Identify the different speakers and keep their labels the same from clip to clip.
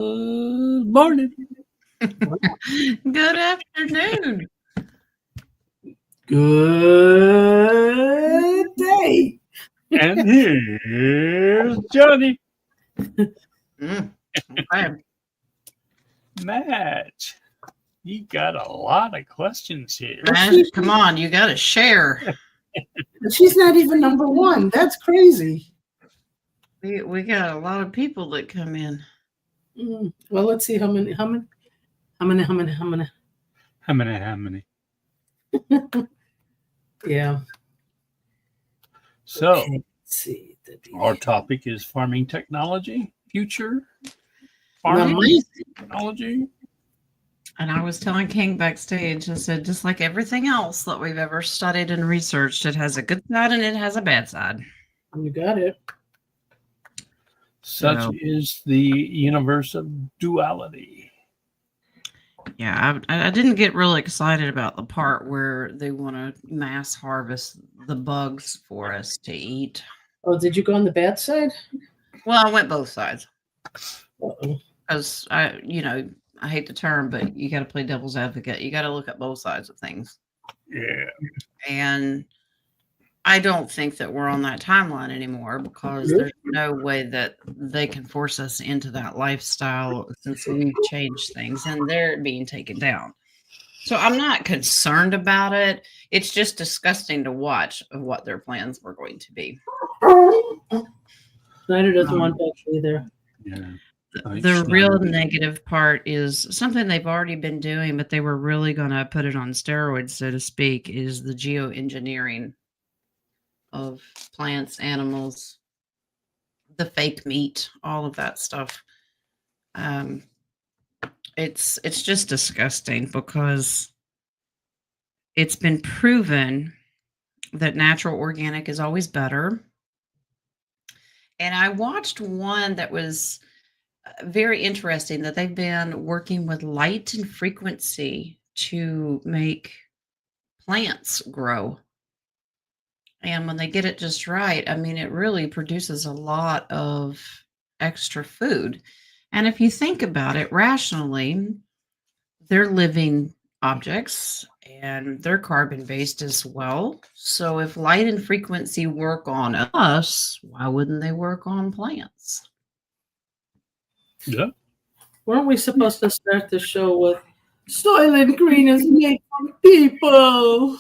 Speaker 1: Morning.
Speaker 2: Good afternoon.
Speaker 3: Good day.
Speaker 1: And here's Johnny.
Speaker 2: Okay.
Speaker 1: Matt, you got a lot of questions here.
Speaker 2: Man, come on, you got to share.
Speaker 3: She's not even number one. That's crazy.
Speaker 2: We got a lot of people that come in.
Speaker 3: Well, let's see how many. Yeah.
Speaker 1: So,
Speaker 3: Okay, let's see.
Speaker 1: our topic is farming technology, future
Speaker 3: Well,
Speaker 1: farming technology.
Speaker 2: And I was telling King backstage, I said, just like everything else that we've ever studied and researched, it has a good side and it has a bad side.
Speaker 3: You got it.
Speaker 1: Such is the universe of duality.
Speaker 2: Yeah, I didn't get really excited about the part where they want to mass harvest the bugs for us to eat.
Speaker 3: Oh, did you go on the bad side?
Speaker 2: Well, I went both sides.
Speaker 3: Uh-oh.
Speaker 2: Because I hate the term, but you got to play devil's advocate. You got to look at both sides of things.
Speaker 1: Yeah.
Speaker 2: And I don't think that we're on that timeline anymore because there's no way that they can force us into that lifestyle since we've changed things and they're being taken down. So I'm not concerned about it. It's just disgusting to watch of what their plans were going to be.
Speaker 3: Snyder doesn't want that either.
Speaker 1: Yeah.
Speaker 2: The real negative part is something they've already been doing, but they were really going to put it on steroids, so to speak, is the geoengineering of plants, animals, the fake meat, all of that stuff. It's just disgusting because it's been proven that natural organic is always better. And I watched one that was very interesting that they've been working with light and frequency to make plants grow. And when they get it just right, I mean, it really produces a lot of extra food. And if you think about it rationally, they're living objects and they're carbon based as well. So if light and frequency work on us, why wouldn't they work on plants?
Speaker 1: Yeah.
Speaker 3: Weren't we supposed to start the show with Soylent Green is made from people?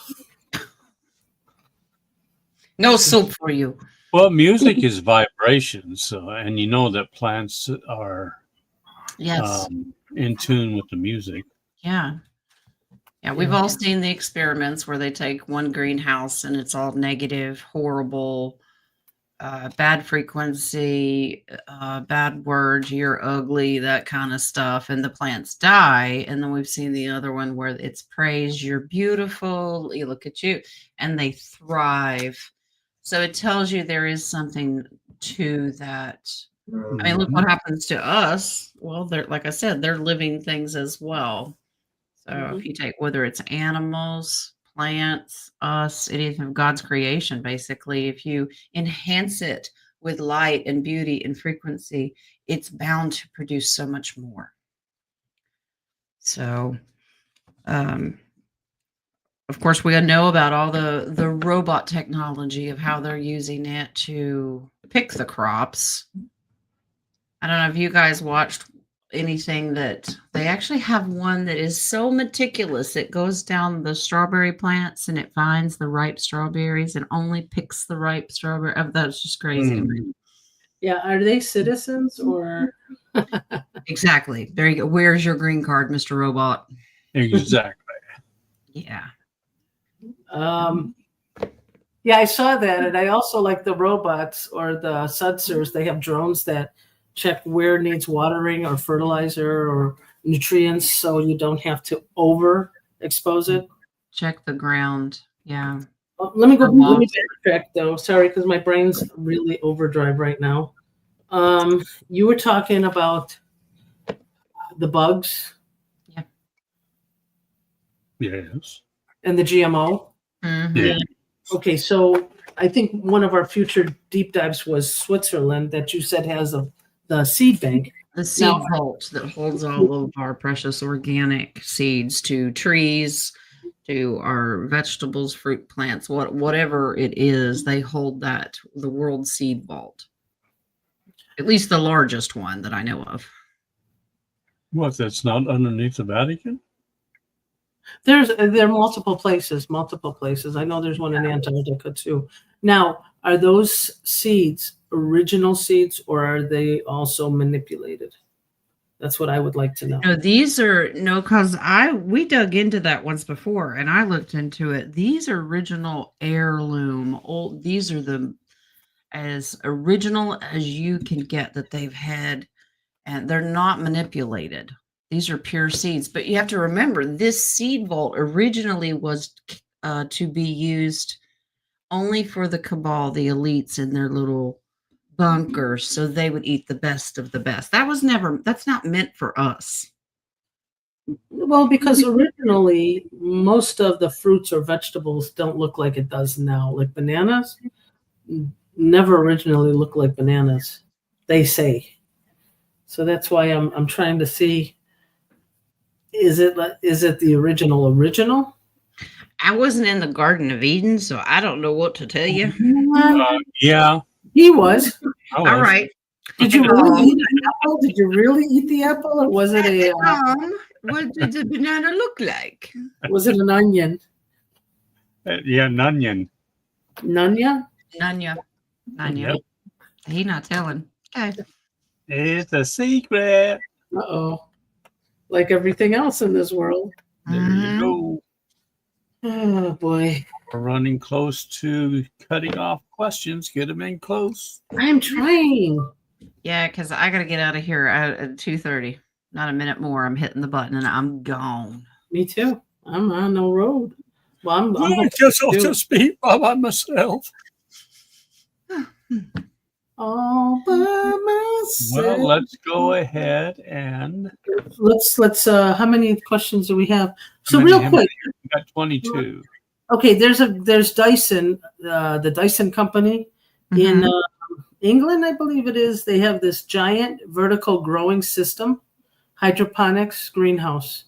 Speaker 2: No soup for you.
Speaker 1: Well, music is vibrations, and you know that plants are in tune with the music.
Speaker 2: Yeah. Yeah, we've all seen the experiments where they take one greenhouse and it's all negative, horrible, bad frequency, bad words, you're ugly, that kind of stuff, and the plants die. And then we've seen the other one where it's praise, you're beautiful, you look at you, and they thrive. So it tells you there is something to that. I mean, look what happens to us. Well, they're, like I said, they're living things as well. So if you take whether it's animals, plants, us, anything of God's creation, basically, if you enhance it with light and beauty and frequency, it's bound to produce so much more. So, of course, we know about all the robot technology of how they're using it to pick the crops. I don't know if you guys watched anything that they actually have one that is so meticulous. It goes down the strawberry plants and it finds the ripe strawberries and only picks the ripe strawberry. That's just crazy.
Speaker 3: Yeah. Are they citizens or?
Speaker 2: Exactly. There you go. Where's your green card, Mr. Robot?
Speaker 1: Exactly.
Speaker 2: Yeah.
Speaker 3: Yeah, I saw that. And I also like the robots or the sensors. They have drones that check where it needs watering or fertilizer or nutrients so you don't have to overexpose it.
Speaker 2: Check the ground. Yeah.
Speaker 3: Well, let me backtrack though. Sorry, because my brain's really overdrive right now. You were talking about the bugs.
Speaker 2: Yeah.
Speaker 1: Yes.
Speaker 3: And the GMO.
Speaker 2: Mm-hmm.
Speaker 1: Yeah.
Speaker 3: Okay, so I think one of our future deep dives was Switzerland that you said has the seed bank.
Speaker 2: The seed vault that holds all of our precious organic seeds, to trees, to our vegetables, fruit, plants, whatever it is, they hold that, the World Seed Vault. At least the largest one that I know of.
Speaker 1: What, that's not underneath the Vatican?
Speaker 3: There are multiple places. I know there's one in Antarctica too. Now, are those seeds original seeds, or are they also manipulated? That's what I would like to know.
Speaker 2: No, these are because we dug into that once before, and I looked into it. These are original heirloom. These are as original as you can get that they've had, and they're not manipulated. These are pure seeds. But you have to remember, this seed vault originally was to be used only for the cabal, the elites in their little bunkers, so they would eat the best of the best. That's not meant for us.
Speaker 3: Well, because originally most of the fruits or vegetables don't look like it does now. Like bananas never originally looked like bananas, they say. So that's why I'm trying to see, is it the original?
Speaker 2: I wasn't in the Garden of Eden, so I don't know what to tell you.
Speaker 1: Yeah.
Speaker 3: He was.
Speaker 2: All right.
Speaker 3: Did you really eat an apple? Did you really eat the apple, or was it a?
Speaker 2: What did the banana look like?
Speaker 3: Was it an onion?
Speaker 1: Yeah, Nunyan.
Speaker 3: Nunya?
Speaker 2: Nunya.
Speaker 1: Yep.
Speaker 2: He not telling. Okay.
Speaker 1: It's a secret.
Speaker 3: Uh-oh. Like everything else in this world.
Speaker 1: There you go.
Speaker 3: Oh, boy.
Speaker 1: We're running close to cutting off questions. Get them in close.
Speaker 3: I'm trying.
Speaker 2: Yeah, because I got to get out of here at 2:30. Not a minute more. I'm hitting the button and I'm gone.
Speaker 3: Me too. I'm on the road. Well, I'm
Speaker 1: I guess I'll just be by myself.
Speaker 3: All by myself.
Speaker 1: Well, let's go ahead and
Speaker 3: let's how many questions do we have? So real quick,
Speaker 1: we got 22.
Speaker 3: Okay, there's Dyson, the Dyson company in England, I believe it is. They have this giant vertical growing system, hydroponics greenhouse,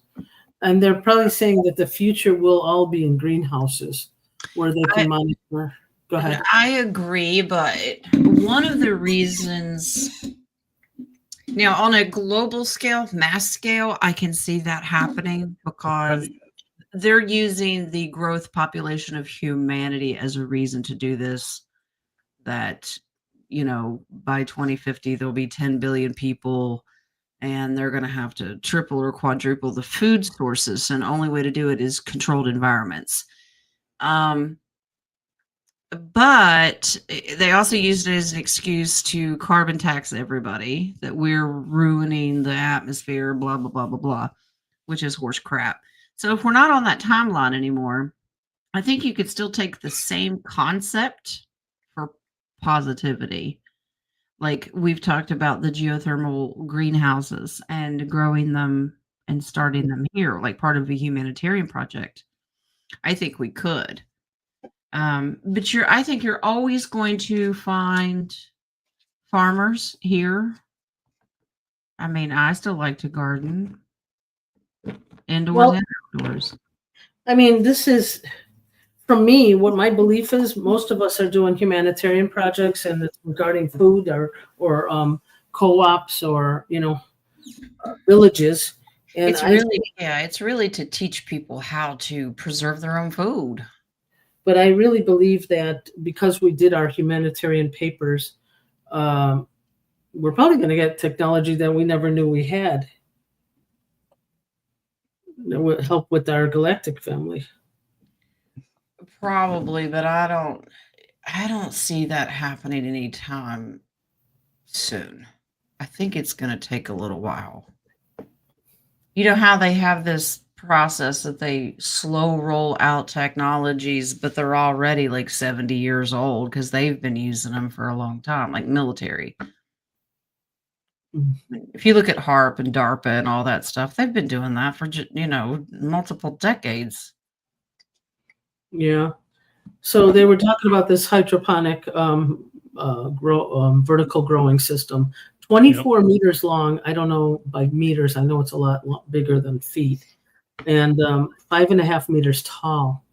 Speaker 3: and they're probably saying that the future will all be in greenhouses where they can monitor. Go ahead.
Speaker 2: I agree, but one of the reasons now on a global scale, mass scale, I can see that happening because they're using the growth population of humanity as a reason to do this. That, by 2050, there'll be 10 billion people and they're going to have to triple or quadruple the food sources. And the only way to do it is controlled environments. But they also used it as an excuse to carbon tax everybody, that we're ruining the atmosphere, blah, blah, blah, blah, blah, which is horse crap. So if we're not on that timeline anymore, I think you could still take the same concept for positivity. Like we've talked about the geothermal greenhouses and growing them and starting them here, like part of a humanitarian project. I think we could. But I think you're always going to find farmers here. I mean, I still like to garden indoors and outdoors.
Speaker 3: I mean, this is, for me, what my belief is. Most of us are doing humanitarian projects, and it's regarding food or co-ops or villages. And
Speaker 2: it's really to teach people how to preserve their own food.
Speaker 3: But I really believe that because we did our humanitarian papers, we're probably going to get technology that we never knew we had that would help with our galactic family.
Speaker 2: Probably, but I don't see that happening anytime soon. I think it's going to take a little while. You know how they have this process that they slow roll out technologies, but they're already like 70 years old because they've been using them for a long time, like military. If you look at HARP and DARPA and all that stuff, they've been doing that for multiple decades.
Speaker 3: Yeah. So they were talking about this hydroponic vertical growing system. 24 meters long. I don't know by meters. I know it's a lot bigger than feet. And 5.5 meters tall.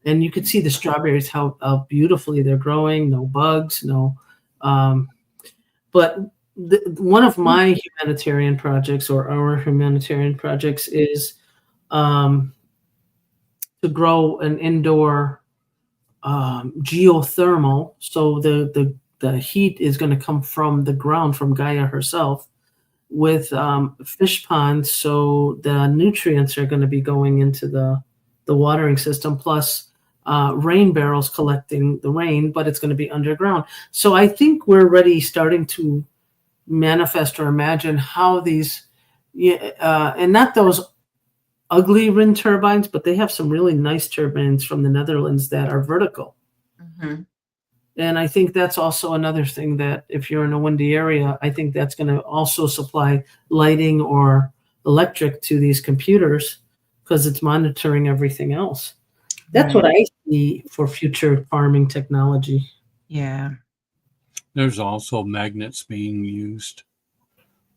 Speaker 3: And you could see the strawberries, how beautifully they're growing. No bugs, no. But one of my humanitarian projects, or our humanitarian projects, is to grow an indoor geothermal. So the heat is going to come from the ground, from Gaia herself, with fish ponds. So the nutrients are going to be going into the watering system, plus rain barrels collecting the rain, but it's going to be underground. So I think we're already starting to manifest or imagine how these, and not those ugly wind turbines, but they have some really nice turbines from the Netherlands that are vertical.
Speaker 2: Mm-hmm.
Speaker 3: And I think that's also another thing that if you're in a windy area, I think that's going to also supply lighting or electric to these computers, because it's monitoring everything else. That's what I see for future farming technology.
Speaker 2: Yeah.
Speaker 1: There's also magnets being used.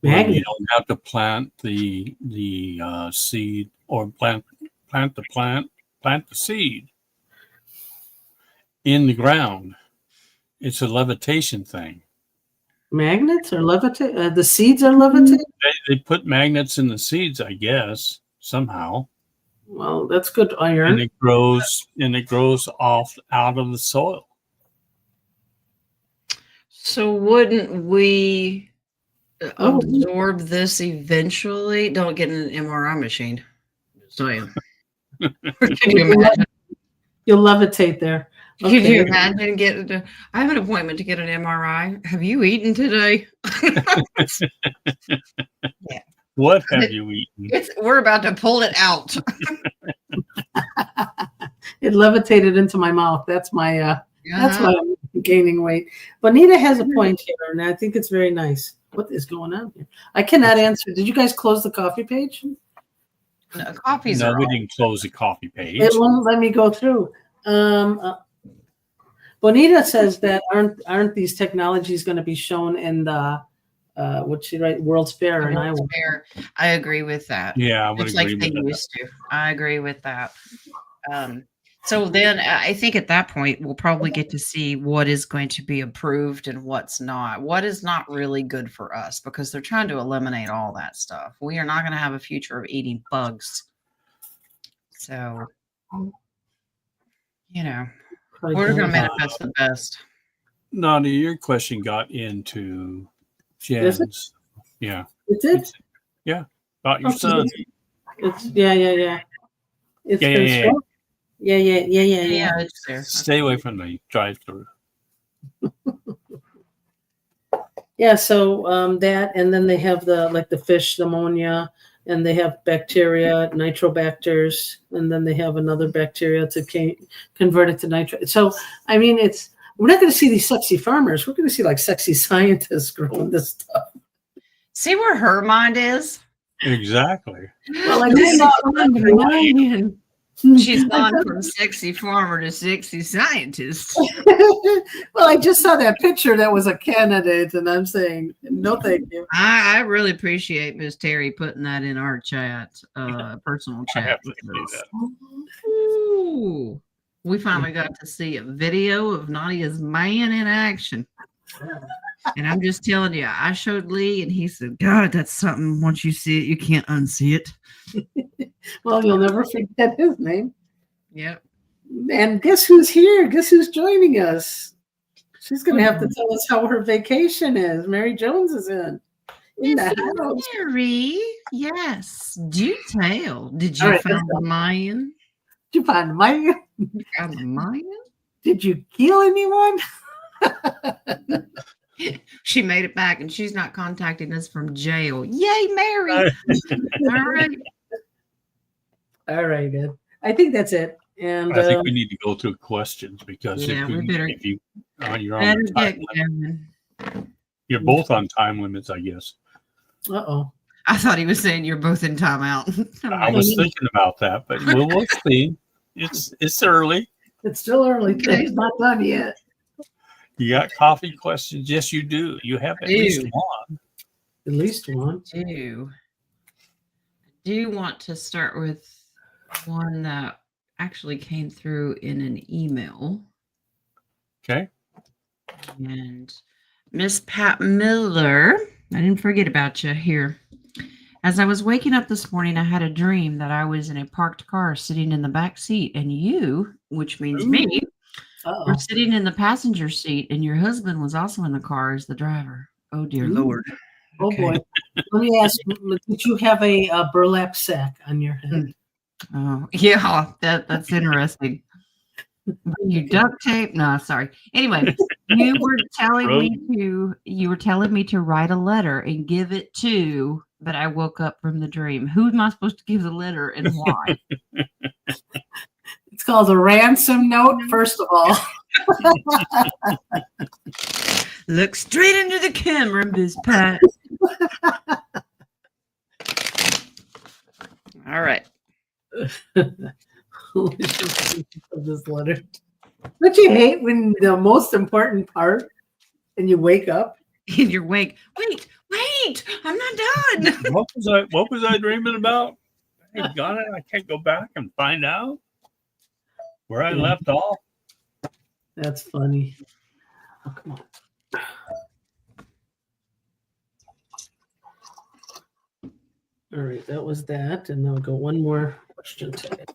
Speaker 3: Magnets?
Speaker 1: You don't have to plant the seed, or plant the seed in the ground. It's a levitation thing.
Speaker 3: Magnets or levitate? The seeds are levitating?
Speaker 1: They put magnets in the seeds, I guess, somehow.
Speaker 3: Well, that's good iron.
Speaker 1: And it grows out of the soil.
Speaker 2: So wouldn't we absorb this eventually? Don't get an MRI machine. Just saying. Can you imagine?
Speaker 3: You'll levitate there.
Speaker 2: Okay. Can you imagine I have an appointment to get an MRI. Have you eaten today?
Speaker 1: Yeah. What have you eaten?
Speaker 2: We're about to pull it out.
Speaker 3: It levitated into my mouth. That's my that's why I'm gaining weight. But Nita has a point here, and I think it's very nice. What is going on here? I cannot answer. Did you guys close the coffee page?
Speaker 2: No, coffees.
Speaker 1: No, we didn't close the coffee page.
Speaker 3: It won't let me go through. Bonita says that aren't these technologies going to be shown in the what's she write? World's Fair in Iowa.
Speaker 2: Fair. I agree with that.
Speaker 1: Yeah, I would agree with that.
Speaker 2: Used to. I agree with that. So then I think at that point we'll probably get to see what is going to be approved and what's not. What is not really good for us, because they're trying to eliminate all that stuff. We are not going to have a future of eating bugs. So, we're going to manifest the best.
Speaker 1: Nadia, your question got into Jen's. Yeah.
Speaker 3: It did?
Speaker 1: Yeah. About your son.
Speaker 3: It's yeah. It's been strong. Yeah.
Speaker 2: It's there.
Speaker 1: Stay away from the drive-through.
Speaker 3: Yeah, so that, and then they have the fish ammonia, and they have bacteria, nitrobacters, and then they have another bacteria to convert it to nitrate. So, I mean, we're not going to see these sexy farmers. We're going to see sexy scientists growing this stuff.
Speaker 2: See where her mind is?
Speaker 1: Exactly.
Speaker 3: Well, I just
Speaker 2: She's gone from sexy farmer to sexy scientist.
Speaker 3: Well, I just saw that picture that was a candidate, and I'm saying, no, thank you.
Speaker 2: I really appreciate Miss Terry putting that in our chat, personal chat. Ooh, we finally got to see a video of Nadia's man in action. And I'm just telling you, I showed Lee, and he said, God, that's something. Once you see it, you can't unsee it.
Speaker 3: Well, you'll never forget his name.
Speaker 2: Yep.
Speaker 3: And guess who's here? Guess who's joining us? She's going to have to tell us how her vacation is. Mary Jones is in the house.
Speaker 2: Mary, yes. Do tell. Did you find the Mayan?
Speaker 3: Did you find the Mayan?
Speaker 2: You found the Mayan?
Speaker 3: Did you kill anyone?
Speaker 2: She made it back, and she's not contacting us from jail. Yay, Mary!
Speaker 3: All right, good. I think that's it. And
Speaker 1: I think we need to go through questions, because you're on time limit. You're both on time limits, I guess.
Speaker 3: Uh-oh.
Speaker 2: I thought he was saying you're both in timeout.
Speaker 1: I was thinking about that, but we'll see. It's early.
Speaker 3: It's still early. It's not done yet.
Speaker 1: You got coffee questions? Yes, you do. You have at least one.
Speaker 3: At least one.
Speaker 2: I do want to start with one that actually came through in an email.
Speaker 1: Okay.
Speaker 2: And Miss Pat Miller, I didn't forget about you here. As I was waking up this morning, I had a dream that I was in a parked car sitting in the back seat, and you, which means me, were sitting in the passenger seat, and your husband was also in the car as the driver. Oh, dear Lord.
Speaker 3: Oh,
Speaker 2: Okay.
Speaker 3: boy. Let me ask, did you have a burlap sack on your head?
Speaker 2: Oh, yeah, that's interesting. You duct tape? No, sorry. Anyway, you were telling me to write a letter and give it to, but I woke up from the dream. Who am I supposed to give the letter and why?
Speaker 3: It's called a ransom note, first of all.
Speaker 2: Look straight into the camera, Miss Pat. All right.
Speaker 3: Of this letter. Don't you hate when the most important part and you wake up?
Speaker 2: And you're wait, I'm not done.
Speaker 1: What was I dreaming about? I got it. I can't go back and find out where I left off.
Speaker 3: That's funny. Oh, come on. All right, that was that. And then we'll go one more question today.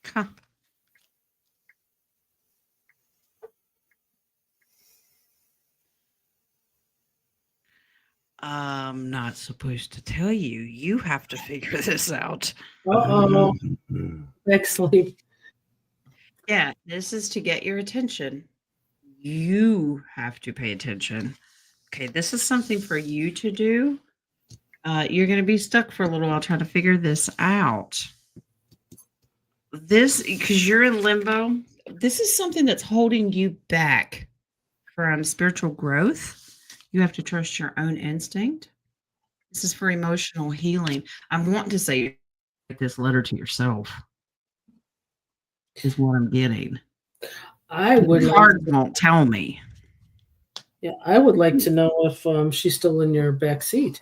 Speaker 2: Huh. I'm not supposed to tell you. You have to figure this out.
Speaker 3: Uh-oh. Excellent.
Speaker 2: Yeah, this is to get your attention. You have to pay attention. Okay, this is something for you to do. You're going to be stuck for a little while trying to figure this out. This, because you're in limbo, this is something that's holding you back from spiritual growth. You have to trust your own instinct. This is for emotional healing. I'm wanting to say this letter to yourself is what I'm getting.
Speaker 3: I would
Speaker 2: The cards won't tell me.
Speaker 3: Yeah, I would like to know if she's still in your back seat.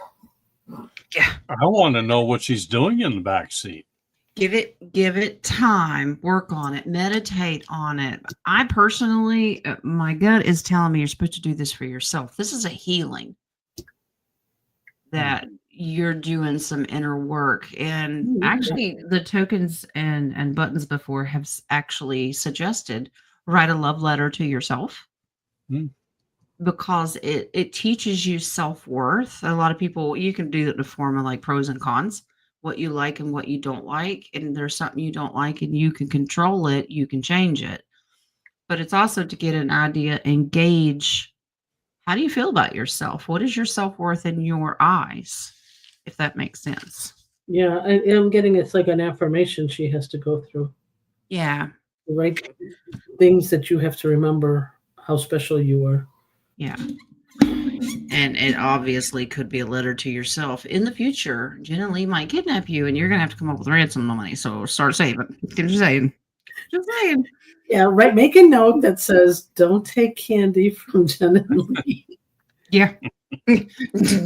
Speaker 2: Yeah.
Speaker 1: I want to know what she's doing in the back seat.
Speaker 2: Give it time, work on it, meditate on it. I personally, my gut is telling me you're supposed to do this for yourself. This is a healing that you're doing some inner work. And actually the tokens and buttons before have actually suggested write a love letter to yourself. Because it teaches you self-worth. A lot of people, you can do it in the form of like pros and cons, what you like and what you don't like. And there's something you don't like and you can control it, you can change it. But it's also to get an idea and gauge, how do you feel about yourself? What is your self-worth in your eyes? If that makes sense.
Speaker 3: Yeah, I'm getting it's like an affirmation she has to go through.
Speaker 2: Yeah.
Speaker 3: Right. Things that you have to remember how special you are.
Speaker 2: Yeah. And it obviously could be a letter to yourself. In the future, Jen and Lee might kidnap you and you're going to have to come up with ransom money. So start saving. Just saying.
Speaker 3: Yeah, right. Make a note that says, don't take candy from Jen and Lee.
Speaker 2: Yeah.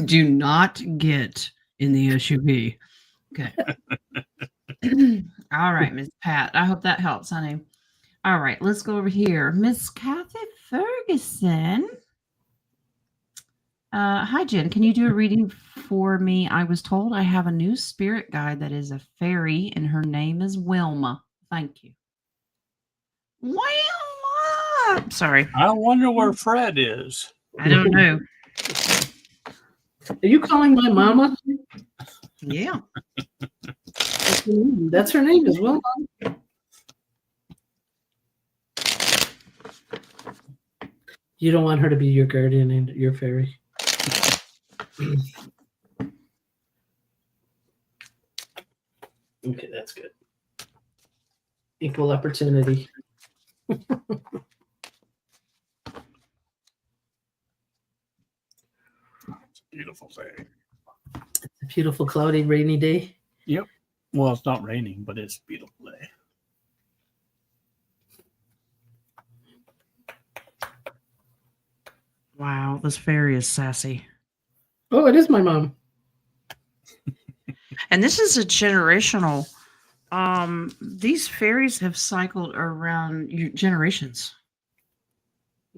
Speaker 2: Do not get in the SUV. Okay. All right, Miss Pat. I hope that helps, honey. All right, let's go over here. Miss Kathy Ferguson. Hi, Jen. Can you do a reading for me? I was told I have a new spirit guide that is a fairy, and her name is Wilma. Thank you. Wilma! Sorry.
Speaker 1: I wonder where Fred is.
Speaker 2: I don't know.
Speaker 3: Are you calling my mama?
Speaker 2: Yeah.
Speaker 3: That's her name as well. You don't want her to be your guardian and your fairy. Okay, that's good. Equal opportunity.
Speaker 1: Beautiful day.
Speaker 3: It's a beautiful, cloudy, rainy day.
Speaker 1: Yep. Well, it's not raining, but it's a beautiful day.
Speaker 2: Wow, this fairy is sassy.
Speaker 3: Oh, it is my mom.
Speaker 2: And this is a generational. These fairies have cycled around generations.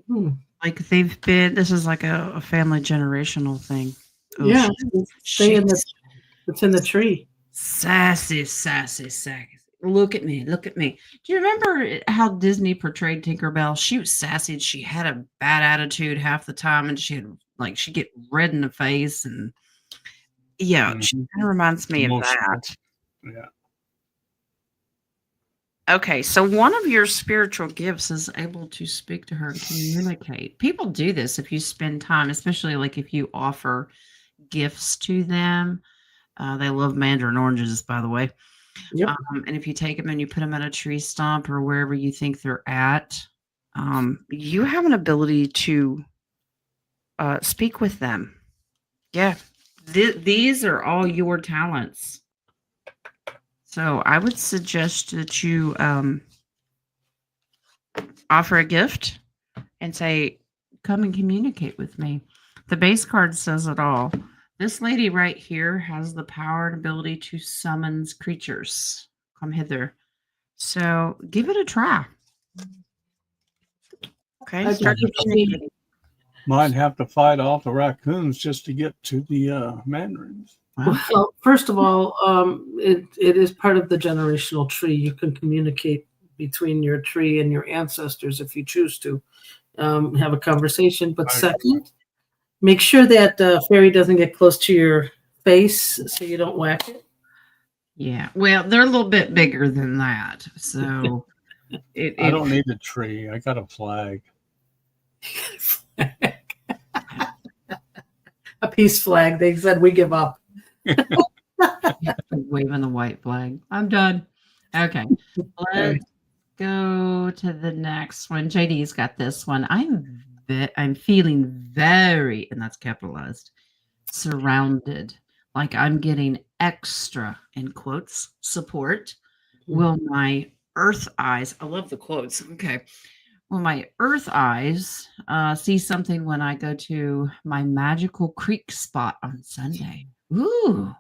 Speaker 3: Hmm.
Speaker 2: Like they've been. This is like a family generational thing. Oh,
Speaker 3: Yeah,
Speaker 2: she's
Speaker 3: it's in the tree.
Speaker 2: sassy. Look at me. Do you remember how Disney portrayed Tinkerbell? She was sassy and she had a bad attitude half the time, and she'd get red in the face, and yeah, she kind of reminds me of that.
Speaker 1: Yeah.
Speaker 2: Okay, so one of your spiritual gifts is able to speak to her and communicate. People do this if you spend time, especially like if you offer gifts to them. They love mandarin oranges, by the way.
Speaker 3: Yep.
Speaker 2: And if you take them and you put them at a tree stump or wherever you think they're at, you have an ability to speak with them. Yeah, these are all your talents. So I would suggest that you offer a gift and say, come and communicate with me. The base card says it all. This lady right here has the power and ability to summon creatures. Come hither. So give it a try. Okay. Start communicating.
Speaker 1: Might have to fight off the raccoons just to get to the mandarins.
Speaker 3: Well, first of all, it is part of the generational tree. You can communicate between your tree and your ancestors if you choose to have a conversation. But second, make sure that fairy doesn't get close to your face so you don't whack it.
Speaker 2: Yeah. Well, they're a little bit bigger than that. So
Speaker 1: I don't need a tree. I got a flag.
Speaker 3: A peace flag. They said we give up.
Speaker 2: Waving the white flag. I'm done. Okay. Let's go to the next one. JD's got this one. I'm feeling very, and that's capitalized, surrounded. Like I'm getting extra, in quotes, support. Will my earth eyes, I love the quotes. Okay. Will my earth eyes see something when I go to my magical creek spot on Sunday? Ooh.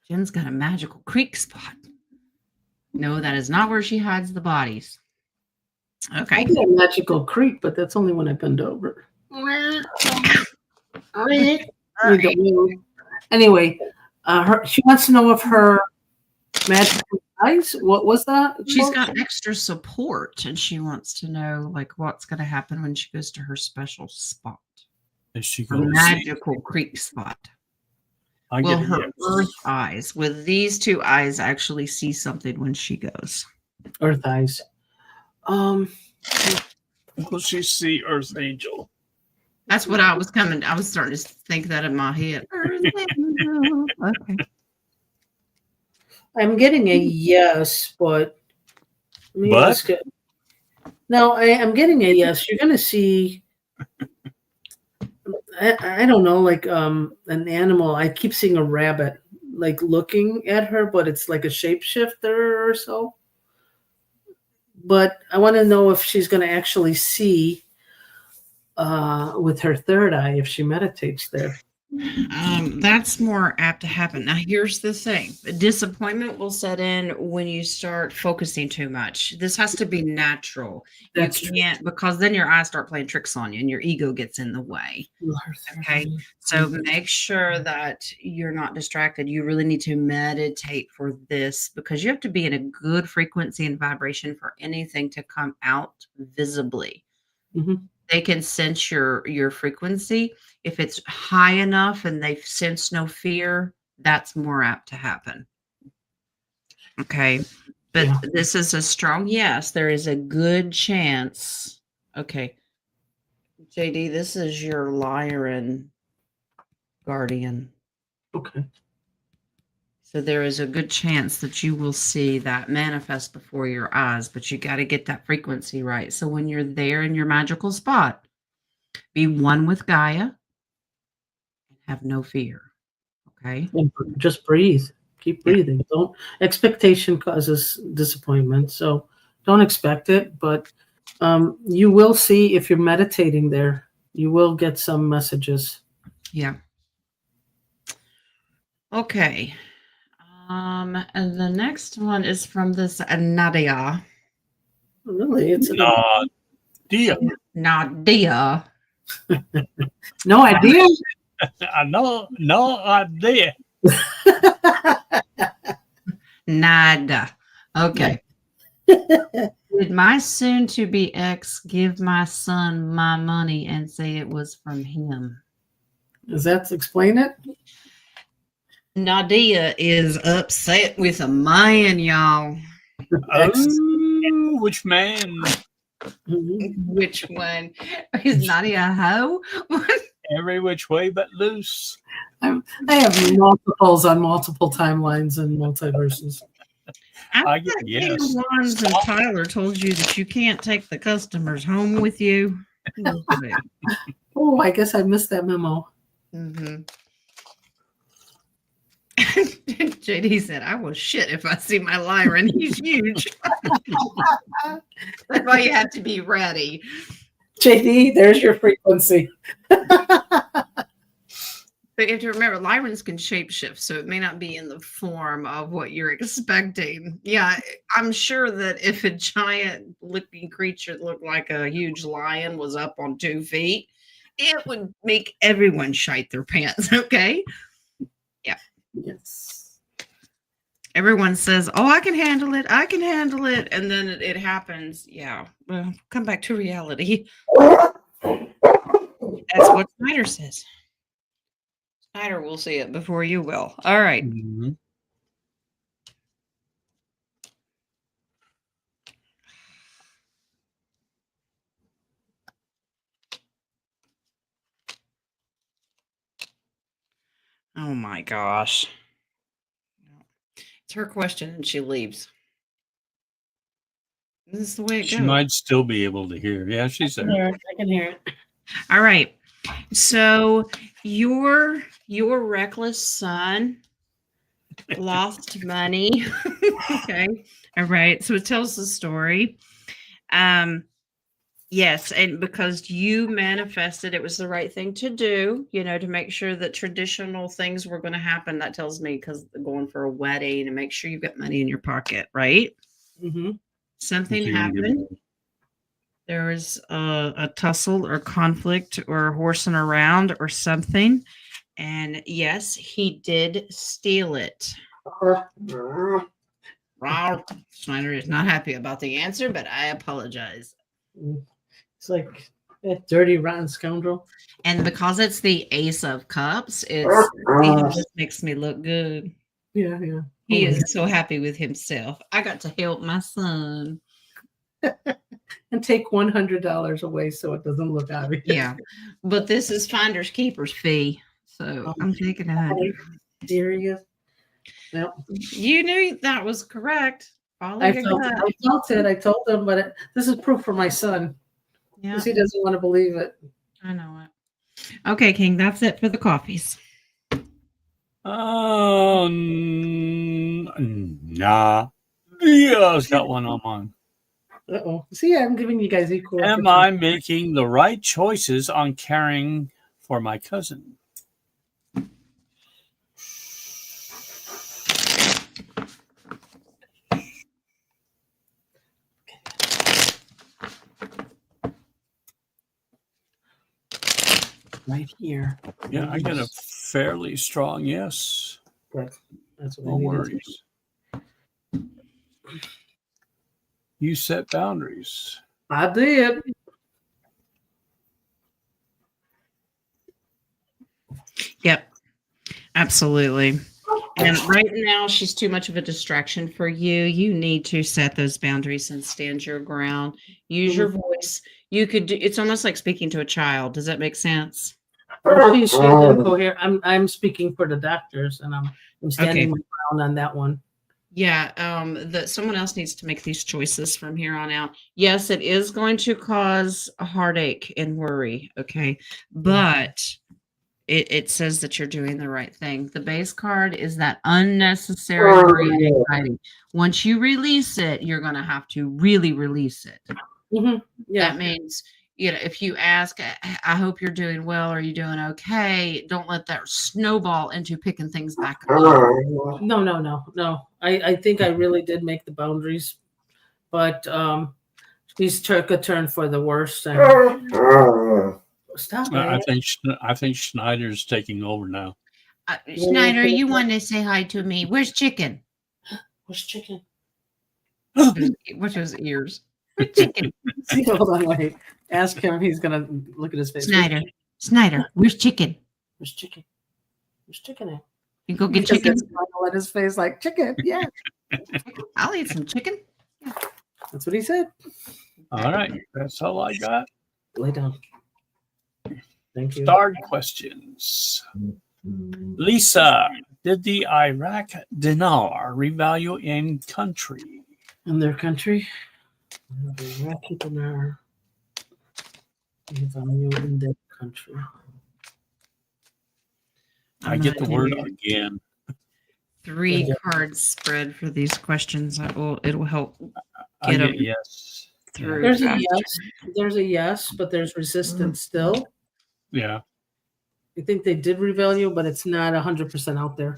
Speaker 2: Jen's got a magical creek spot. No, that is not where she hides the bodies. Okay.
Speaker 3: I get a magical creek, but that's only when I bend over. Anyway, she wants to know if her magical eyes. What was that?
Speaker 2: She's got extra support, and she wants to know like what's going to happen when she goes to her special spot.
Speaker 1: Is she
Speaker 2: her magical creek spot? Will her earth eyes, with these two eyes, actually see something when she goes?
Speaker 3: Earth eyes.
Speaker 1: Will she see Earth Angel?
Speaker 2: That's what I was starting to think that in my head. Earth Angel. Okay.
Speaker 3: I'm getting a yes, but no, I'm getting a yes. You're going to see. I don't know, like an animal. I keep seeing a rabbit, like looking at her, but it's like a shapeshifter or so. But I want to know if she's going to actually see with her third eye if she meditates there.
Speaker 2: That's more apt to happen. Now, here's the thing. Disappointment will set in when you start focusing too much. This has to be natural.
Speaker 3: That's
Speaker 2: you can't, because then your eyes start playing tricks on you and your ego gets in the way. Okay. So make sure that you're not distracted. You really need to meditate for this because you have to be in a good frequency and vibration for anything to come out visibly.
Speaker 3: Mm-hmm.
Speaker 2: They can sense your frequency. If it's high enough and they sense no fear, that's more apt to happen. Okay. But this is a strong yes. There is a good chance. Okay. JD, this is your Lyran guardian.
Speaker 3: Okay.
Speaker 2: So there is a good chance that you will see that manifest before your eyes, but you got to get that frequency right. So when you're there in your magical spot, be one with Gaia and have no fear. Okay.
Speaker 3: And just breathe. Keep breathing. Don't expectation causes disappointment. So don't expect it, but you will see if you're meditating there, you will get some messages.
Speaker 2: Yeah. Okay. And the next one is from this Nadia.
Speaker 3: Really? It's
Speaker 1: Nadia.
Speaker 2: Nadia.
Speaker 3: No idea.
Speaker 1: No idea.
Speaker 2: Nada. Okay. Did my soon-to-be ex give my son my money and say it was from him?
Speaker 3: Does that explain it?
Speaker 2: Nadia is upset with a man, y'all.
Speaker 1: Oh, which man?
Speaker 2: Which one? Is Nadia a hoe?
Speaker 1: Every which way but loose.
Speaker 3: I have multiples on multiple timelines and multiverses.
Speaker 2: I get yes. Wands and Tyler told you that you can't take the customers home with you.
Speaker 3: Oh, I guess I missed that memo.
Speaker 2: Mm-hmm. JD said, I will shit if I see my Lyran. He's huge. That's why you have to be ready.
Speaker 3: JD, there's your frequency.
Speaker 2: But you have to remember, Lyrans can shapeshift, so it may not be in the form of what you're expecting. Yeah, I'm sure that if a giant looking creature that looked like a huge lion was up on 2 feet, it would make everyone shite their pants, okay? Yeah.
Speaker 3: Yes.
Speaker 2: Everyone says, oh, I can handle it. I can handle it. And then it happens. Yeah. Well, come back to reality. That's what Snyder says. Snyder will see it before you will. All right.
Speaker 1: Mm-hmm.
Speaker 2: Oh my gosh. It's her question and she leaves. This is the way it goes.
Speaker 1: She might still be able to hear. Yeah, she's there.
Speaker 3: I can hear it.
Speaker 2: All right. So your reckless son lost money. Okay. All right. So it tells the story. Yes, and because you manifested it was the right thing to do, to make sure that traditional things were going to happen. That tells me because going for a wedding and make sure you've got money in your pocket, right?
Speaker 3: Mm-hmm.
Speaker 2: Something happened. There was a tussle or conflict or horsing around or something. And yes, he did steal it. Schneider is not happy about the answer, but I apologize.
Speaker 3: It's like that dirty, rotten scoundrel.
Speaker 2: And because it's the Ace of Cups, it just makes me look good.
Speaker 3: Yeah.
Speaker 2: He is so happy with himself. I got to help my son.
Speaker 3: And take $100 away so it doesn't look obvious.
Speaker 2: Yeah, but this is finder's keeper's fee, so I'm taking $100.
Speaker 3: Serious? Nope.
Speaker 2: You knew that was correct.
Speaker 3: I felt it. I told them, but this is proof for my son. Yeah, because he doesn't want to believe it.
Speaker 2: I know it. Okay, King, that's it for the coffees.
Speaker 1: Nah. Dio's got one on mine.
Speaker 3: Uh-oh. See, I'm giving you guys equal.
Speaker 1: Am I making the right choices on caring for my cousin?
Speaker 3: Right here.
Speaker 1: Yeah, I got a fairly strong yes.
Speaker 3: Good. That's what
Speaker 1: no worries. You set boundaries.
Speaker 3: I did.
Speaker 2: Yep. Absolutely. And right now, she's too much of a distraction for you. You need to set those boundaries and stand your ground. Use your voice. You could do. It's almost like speaking to a child. Does that make sense?
Speaker 3: She's incoherent. I'm speaking for the doctors, and I'm standing my ground on that one.
Speaker 2: Yeah. That someone else needs to make these choices from here on out. Yes, it is going to cause a heartache and worry. Okay, but it says that you're doing the right thing. The base card is that unnecessary worry and anxiety. Once you release it, you're going to have to really release it.
Speaker 3: Mm-hmm. Yeah.
Speaker 2: That means, if you ask, I hope you're doing well. Are you doing okay? Don't let that snowball into picking things back up.
Speaker 3: No. I think I really did make the boundaries, but he's took a turn for the worse. Stop it.
Speaker 1: I think Schneider's taking over now.
Speaker 2: Schneider, you want to say hi to me? Where's Chicken?
Speaker 3: Where's Chicken?
Speaker 2: What's his ears? Where's Chicken?
Speaker 3: See, hold on, wait. Ask him. He's gonna look at his face.
Speaker 2: Snyder, where's Chicken?
Speaker 3: Where's Chicken? Where's Chicken at?
Speaker 2: You go get Chicken.
Speaker 3: At his face like chicken. Yeah.
Speaker 2: I'll eat some chicken. Yeah.
Speaker 3: That's what he said.
Speaker 1: All right, that's all I got.
Speaker 3: Lay down. Thank you.
Speaker 1: Starred questions. Lisa, did the Iraq dinar revalue in country?
Speaker 3: In their country? The Iraqi dinar revalue in their country.
Speaker 1: I get the word again.
Speaker 2: 3 cards spread for these questions. It'll help
Speaker 1: I
Speaker 2: get them
Speaker 1: get yes.
Speaker 2: through.
Speaker 3: There's a yes. There's a yes, but there's resistance still.
Speaker 1: Yeah.
Speaker 3: I think they did revalue, but it's not 100% out there.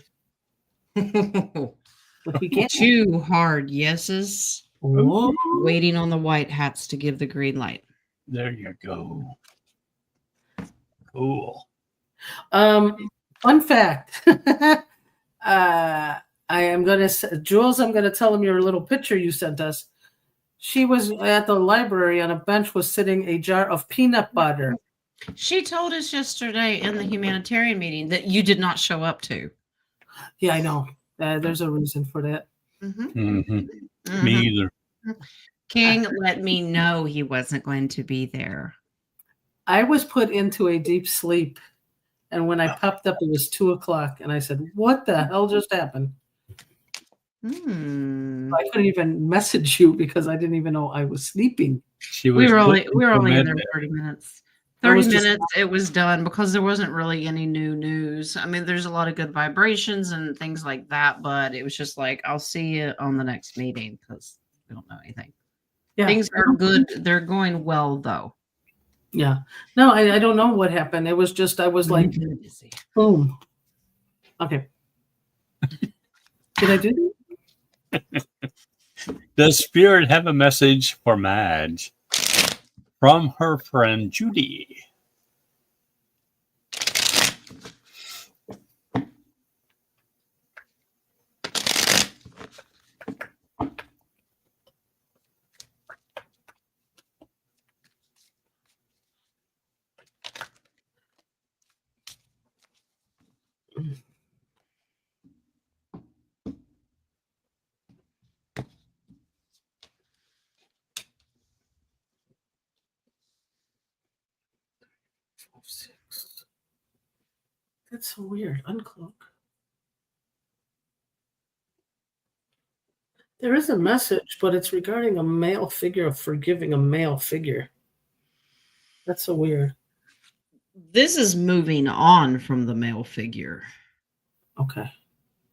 Speaker 3: But we can't.
Speaker 2: 2 hard yeses.
Speaker 3: Ooh.
Speaker 2: Waiting on the white hats to give the green light.
Speaker 1: There you go. Cool.
Speaker 3: Fun fact. I am going to, Jules, I'm going to tell him your little picture you sent us. She was at the library on a bench was sitting a jar of peanut butter.
Speaker 2: She told us yesterday in the humanitarian meeting that you did not show up to.
Speaker 3: Yeah, I know. There's a reason for that.
Speaker 1: Me either.
Speaker 2: King let me know he wasn't going to be there.
Speaker 3: I was put into a deep sleep. And when I popped up, it was 2:00. And I said, what the hell just happened? I couldn't even message you because I didn't even know I was sleeping.
Speaker 2: We were only in there 30 minutes. 30 minutes, it was done because there wasn't really any new news. I mean, there's a lot of good vibrations and things like that, but it was just like, I'll see you on the next meeting because we don't know anything. Yeah. Things are good. They're going well, though.
Speaker 3: Yeah. No, I don't know what happened. It was just, I was like, boom. Okay. Did I do that?
Speaker 1: Does Spirit have a message for Madge from her friend Judy?
Speaker 3: That's so weird. Uncloak. There is a message, but it's regarding a male figure of forgiving a male figure. That's so weird.
Speaker 2: This is moving on from the male figure.
Speaker 3: Okay.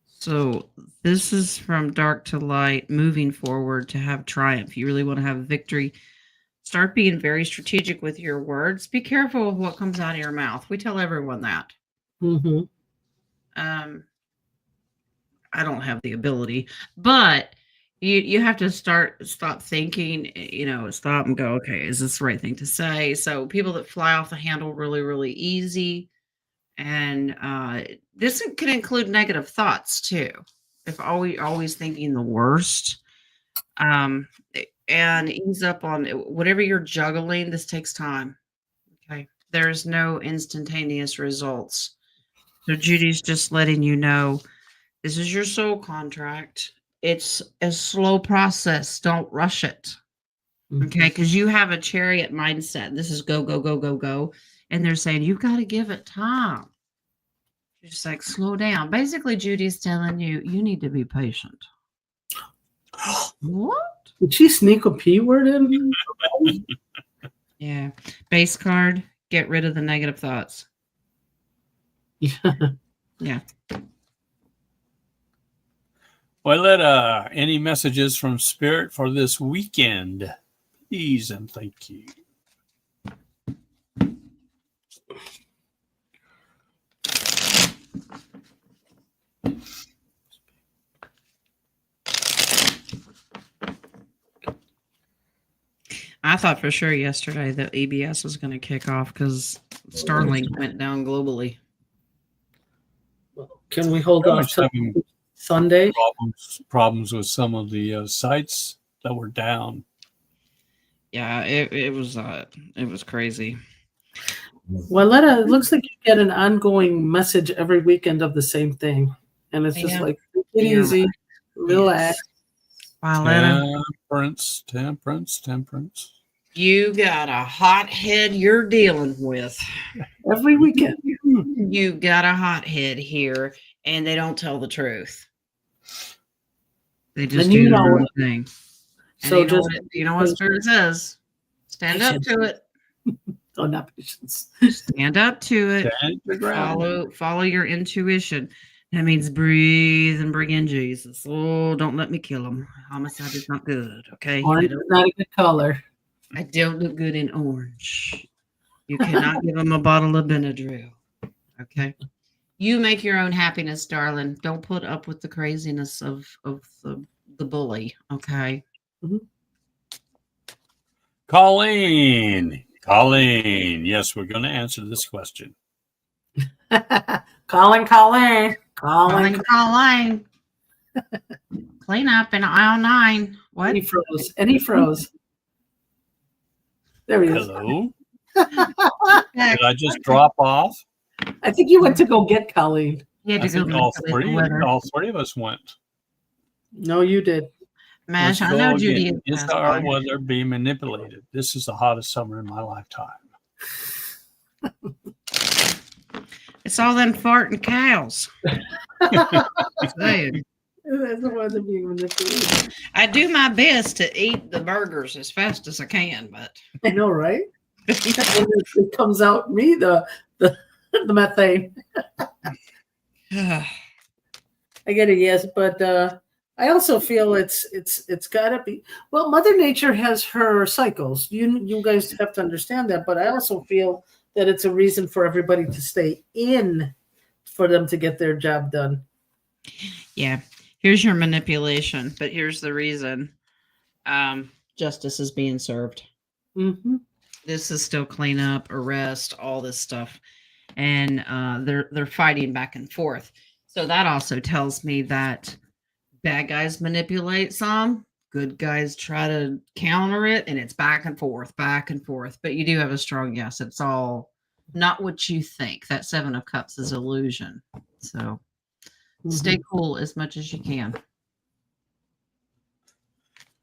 Speaker 2: So this is from dark to light, moving forward to have triumph. You really want to have victory. Start being very strategic with your words. Be careful of what comes out of your mouth. We tell everyone that. I don't have the ability, but you have to stop thinking, stop and go, okay, is this the right thing to say? So people that fly off the handle really, really easy. And this can include negative thoughts too. If always thinking the worst, and ease up on whatever you're juggling. This takes time. Okay. There's no instantaneous results. So Judy's just letting you know, this is your soul contract. It's a slow process. Don't rush it. Okay. Because you have a chariot mindset. This is go, go, go, go, go. And they're saying, you've got to give it time. You're just like, slow down. Basically, Judy's telling you, you need to be patient. What?
Speaker 3: Did she sneak a P word in?
Speaker 2: Yeah. Base card, get rid of the negative thoughts. Yeah.
Speaker 1: Well, let any messages from Spirit for this weekend, please and thank you.
Speaker 2: I thought for sure yesterday that EBS was going to kick off because Starlink went down globally.
Speaker 3: Can we hold off till Sunday?
Speaker 1: Problems with some of the sites that were down.
Speaker 2: Yeah, it was crazy.
Speaker 3: Well, it looks like you get an ongoing message every weekend of the same thing, and it's just like, take it easy, relax.
Speaker 1: Temperance.
Speaker 2: You got a hothead you're dealing with
Speaker 3: every weekend.
Speaker 2: You got a hothead here, and they don't tell the truth. They just do their own thing. So you know what Spirit says? Stand up to it.
Speaker 3: Oh, not patience.
Speaker 2: Stand up to it. Follow your intuition. That means breathe and bring in Jesus. Oh, don't let me kill him. Homicide is not good. Okay.
Speaker 3: Orange is not a good color.
Speaker 2: I don't look good in orange. You cannot give him a bottle of Benadryl. Okay. You make your own happiness, darling. Don't put up with the craziness of the bully. Okay.
Speaker 3: Mm-hmm.
Speaker 1: Colleen. Yes, we're going to answer this question.
Speaker 3: Colleen.
Speaker 2: Clean up in aisle 9. What?
Speaker 3: And he froze. There he is.
Speaker 1: Hello. Did I just drop off?
Speaker 3: I think you went to go get Colleen.
Speaker 1: I think all three of us went.
Speaker 3: No, you did.
Speaker 2: Mash, I know Judy.
Speaker 1: Is our weather being manipulated? This is the hottest summer in my lifetime.
Speaker 2: It's all them farting cows.
Speaker 3: That's the weather being manipulated.
Speaker 2: I do my best to eat the burgers as fast as I can, but
Speaker 3: I know, right? It comes out the methane. I get it, yes, but I also feel it's gotta be. Well, Mother Nature has her cycles. You guys have to understand that, but I also feel that it's a reason for everybody to stay in, for them to get their job done.
Speaker 2: Yeah. Here's your manipulation, but here's the reason. Justice is being served.
Speaker 3: Mm-hmm.
Speaker 2: This is still cleanup, arrest, all this stuff, and they're fighting back and forth. So that also tells me that bad guys manipulate some, good guys try to counter it, and it's back and forth. But you do have a strong yes. It's all not what you think. That 7 of Cups is illusion. So stay cool as much as you can.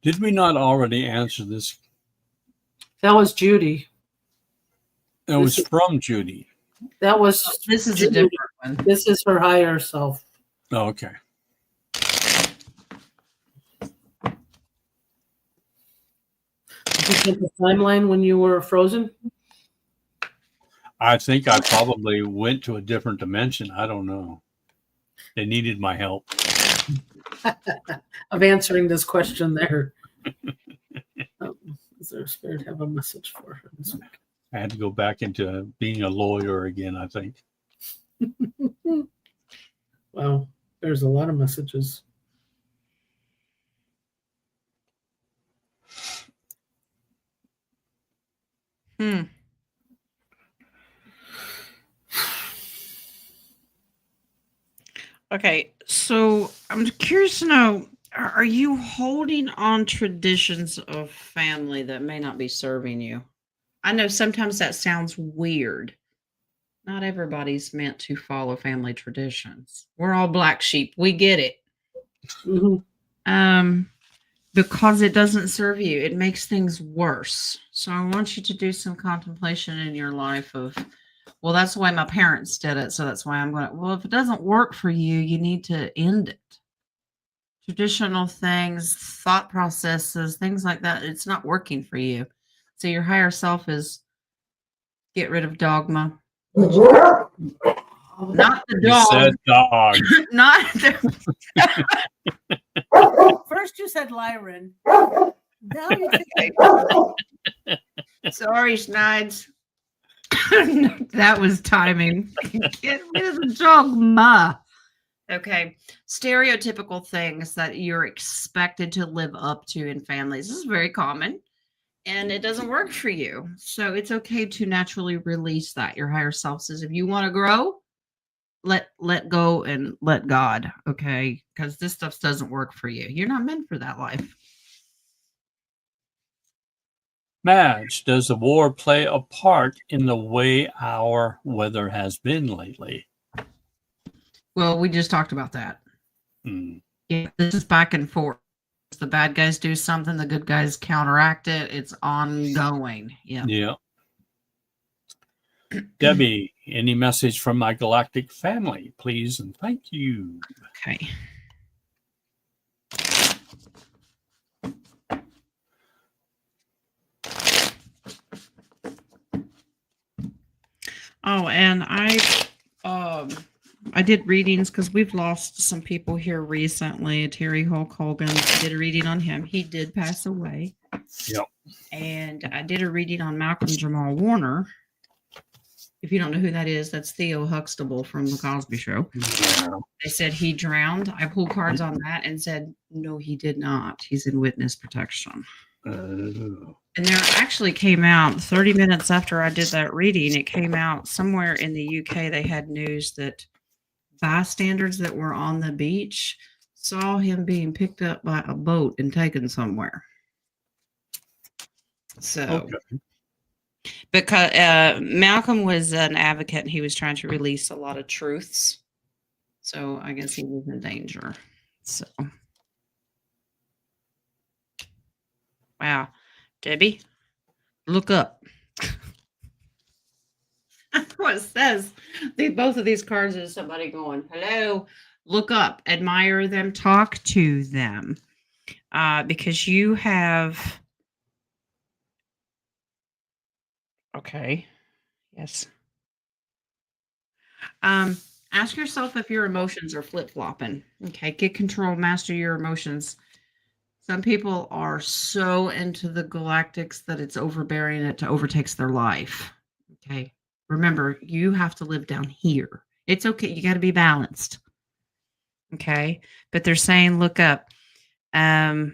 Speaker 1: Did we not already answer this?
Speaker 3: That was Judy.
Speaker 1: That was from Judy.
Speaker 3: That was.
Speaker 2: This is Judy. A different one.
Speaker 3: This is her higher self.
Speaker 1: Oh, okay.
Speaker 3: Did you get the timeline when you were frozen?
Speaker 1: I think I probably went to a different dimension. I don't know. They needed my help.
Speaker 3: Of answering this question there. Does their spirit have a message for her this week?
Speaker 1: I had to go back into being a lawyer again, I think.
Speaker 3: Wow, there's a lot of messages.
Speaker 2: Okay, so I'm curious to know, are you holding on traditions of family that may not be serving you? I know sometimes that sounds weird. Not everybody's meant to follow family traditions. We're all black sheep. We get it.
Speaker 3: Mm-hmm.
Speaker 2: Because it doesn't serve you. It makes things worse. So I want you to do some contemplation in your life of, well, that's the way my parents did it, so that's why I'm going to. Well, if it doesn't work for you, you need to end it. Traditional things, thought processes, things like that, it's not working for you. So your higher self is get rid of dogma. Not the
Speaker 1: You
Speaker 2: dog.
Speaker 1: said dog.
Speaker 2: Not the...
Speaker 3: First you said Lyran. Now you say
Speaker 2: Sorry, Schneid's. That was timing. Get rid of the dog, Ma. Okay. Stereotypical things that you're expected to live up to in families. This is very common and it doesn't work for you. So it's okay to naturally release that. Your higher self says, if you want to grow, let go and let God. Okay. Because this stuff doesn't work for you. You're not meant for that life.
Speaker 1: Madge, does the war play a part in the way our weather has been lately?
Speaker 2: Well, we just talked about that. Yeah, this is back and forth. The bad guys do something, the good guys counteract it. It's ongoing. Yeah.
Speaker 1: Yeah. Debbie, any message from my galactic family, please, and thank you.
Speaker 2: Okay. Oh, and I did readings because we've lost some people here recently. Terry Hulk Hogan, did a reading on him. He did pass away.
Speaker 1: Yep.
Speaker 2: And I did a reading on Malcolm Jamal Warner. If you don't know who that is, that's Theo Huxtable from The Cosby Show.
Speaker 1: Yeah.
Speaker 2: They said he drowned. I pulled cards on that and said, no, he did not. He's in witness protection. And there actually came out 30 minutes after I did that reading, it came out somewhere in the UK. They had news that bystanders that were on the beach saw him being picked up by a boat and taken somewhere. So,
Speaker 1: okay.
Speaker 2: Because Malcolm was an advocate and he was trying to release a lot of truths. So I guess he was in danger. So, wow. Debbie, look up. What it says. Both of these cards is somebody going, hello, look up, admire them, talk to them. Because you have... Okay. Yes. Ask yourself if your emotions are flip-flopping. Okay. Get control, master your emotions. Some people are so into the galactics that it's overbearing, it overtakes their life. Okay. Remember, you have to live down here. It's okay. You got to be balanced. Okay. But they're saying, look up. There's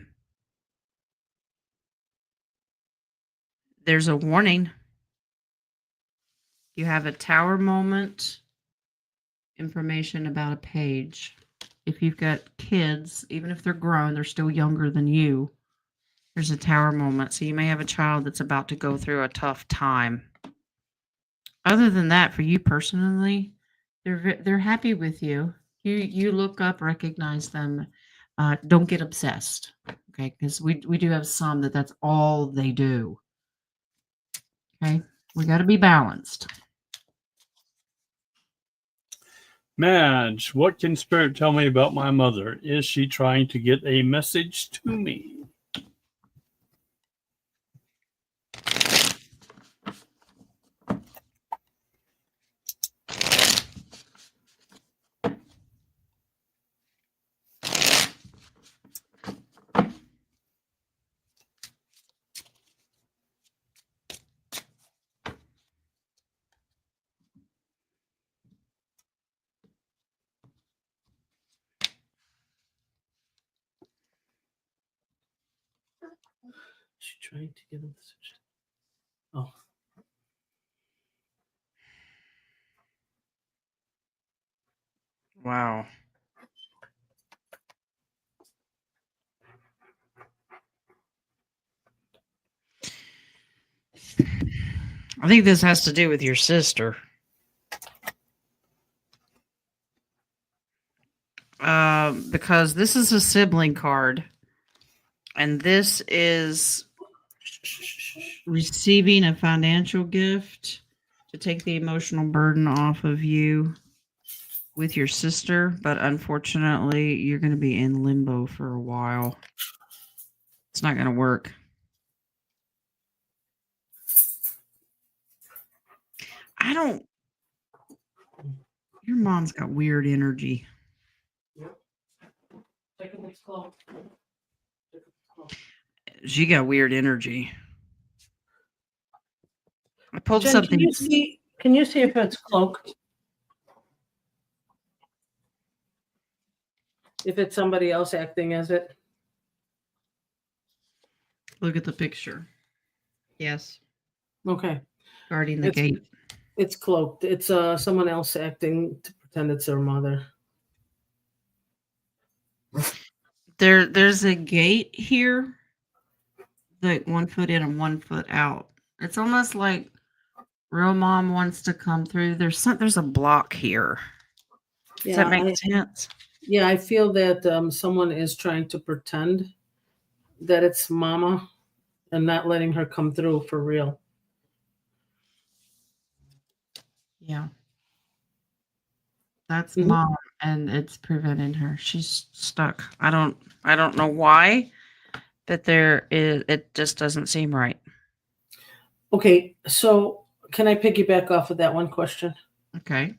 Speaker 2: a warning. You have a tower moment. Information about a page. If you've got kids, even if they're grown, they're still younger than you. There's a tower moment. So you may have a child that's about to go through a tough time. Other than that, for you personally, they're happy with you. You look up, recognize them. Don't get obsessed. Okay, because we do have some that's all they do. Okay, we got to be balanced.
Speaker 1: Madge, what can Spirit tell me about my mother? Is she trying to get a message to me?
Speaker 3: She's trying to get a message. Oh.
Speaker 2: Wow. I think this has to do with your sister. Because this is a sibling card. And this is receiving a financial gift to take the emotional burden off of you with your sister. But unfortunately, you're going to be in limbo for a while. It's not going to work. Your mom's got weird energy. She got weird energy. I pulled
Speaker 3: Jen,
Speaker 2: something.
Speaker 3: Can you see if it's cloaked? If it's somebody else acting as it?
Speaker 2: Look at the picture. Yes.
Speaker 3: Okay.
Speaker 2: Guarding the gate.
Speaker 3: It's cloaked. It's someone else acting to pretend it's their mother.
Speaker 2: There's a gate here, like 1 foot in and 1 foot out. It's almost like real mom wants to come through. There's a block here. Does that make sense?
Speaker 3: Yeah, I feel that someone is trying to pretend that it's mama and not letting her come through for real.
Speaker 2: Yeah. That's mom, and it's preventing her. She's stuck. I don't know why, but it just doesn't seem right.
Speaker 3: Okay, so can I piggyback off of that one question?
Speaker 2: Okay.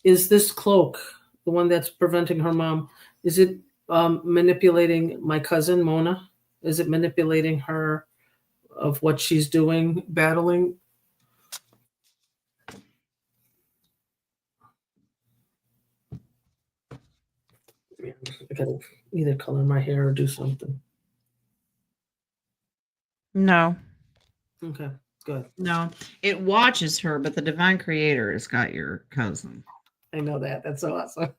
Speaker 3: Is this cloak, the one that's preventing her mom, is it manipulating my cousin Mona? Is it manipulating her of what she's doing, battling? I gotta either color my hair or do something.
Speaker 2: No.
Speaker 3: Okay, good.
Speaker 2: No. It watches her, but the divine creator has got your cousin.
Speaker 3: I know that. That's so awesome.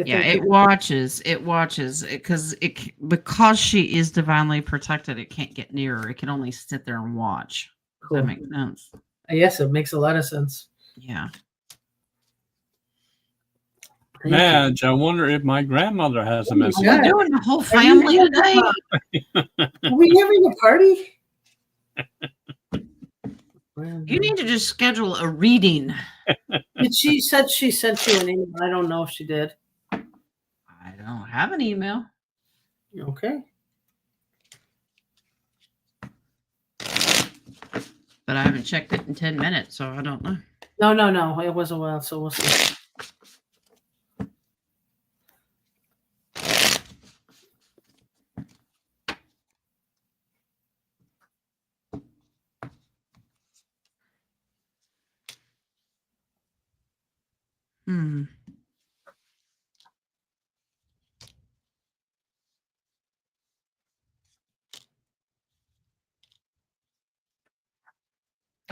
Speaker 2: Yeah, it watches because she is divinely protected. It can't get near her. It can only sit there and watch.
Speaker 3: Cool.
Speaker 2: Does that make sense?
Speaker 3: Yes, it makes a lot of sense.
Speaker 2: Yeah.
Speaker 1: Madge, I wonder if my grandmother has a message.
Speaker 2: We're doing the whole family today.
Speaker 3: Are we having a party?
Speaker 2: You need to just schedule a reading.
Speaker 3: She said she sent you an email. I don't know if she did.
Speaker 2: I don't have an email.
Speaker 3: Okay.
Speaker 2: But I haven't checked it in 10 minutes, so I don't know.
Speaker 3: No. It was a while, so we'll see.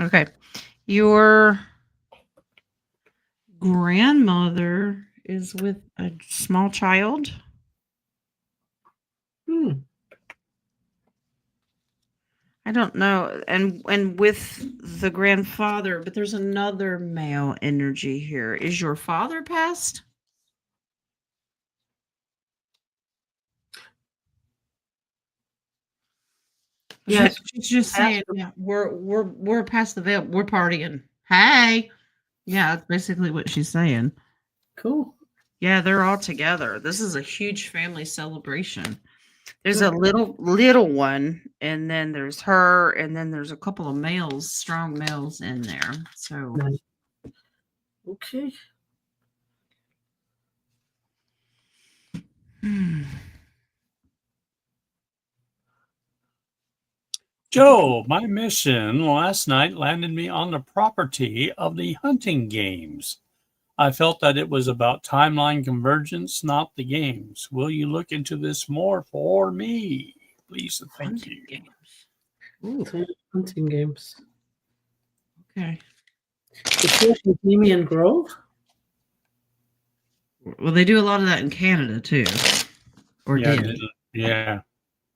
Speaker 2: Okay. Your grandmother is with a small child. I don't know. And with the grandfather, but there's another male energy here. Is your father passed?
Speaker 3: Yes.
Speaker 2: She's just saying, yeah, we're past the veil. We're partying. Hey. Yeah, that's basically what she's saying.
Speaker 3: Cool.
Speaker 2: Yeah, they're all together. This is a huge family celebration. There's a little one, and then there's her, and then there's a couple of males, strong males in there. So
Speaker 3: nice. Okay.
Speaker 1: Joe, my mission last night landed me on the property of the hunting games. I felt that it was about timeline convergence, not the games. Will you look into this more for me? Please and thank you.
Speaker 3: Hunting games.
Speaker 2: Okay.
Speaker 3: The Bohemian Grove?
Speaker 2: Well, they do a lot of that in Canada too. Or did.
Speaker 1: Yeah.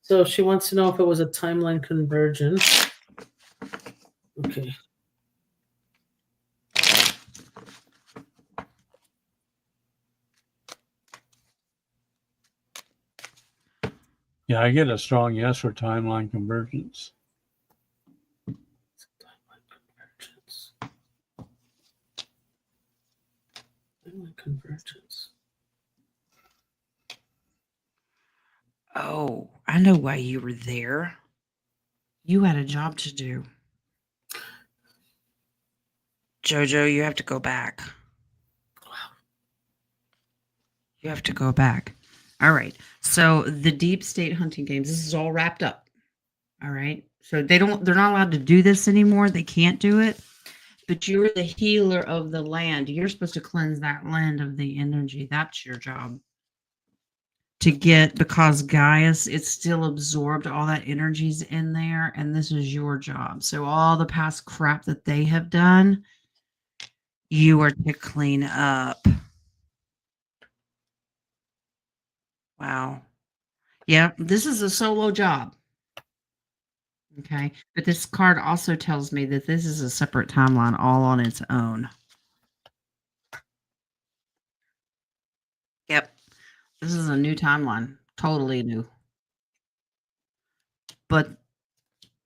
Speaker 3: So she wants to know if it was a timeline convergence. Okay.
Speaker 1: Yeah, I get a strong yes for timeline convergence.
Speaker 3: Timeline convergence.
Speaker 2: Oh, I know why you were there. You had a job to do. Jojo, you have to go back. You have to go back. All right. So the deep state hunting games, this is all wrapped up. All right. So they're not allowed to do this anymore. They can't do it. But you're the healer of the land. You're supposed to cleanse that land of the energy. That's your job. To get, because Gaius, it's still absorbed, all that energy's in there, and this is your job. So all the past crap that they have done, you are to clean up. Wow. Yeah, this is a solo job. Okay. But this card also tells me that this is a separate timeline all on its own. Yep. This is a new timeline. Totally new. But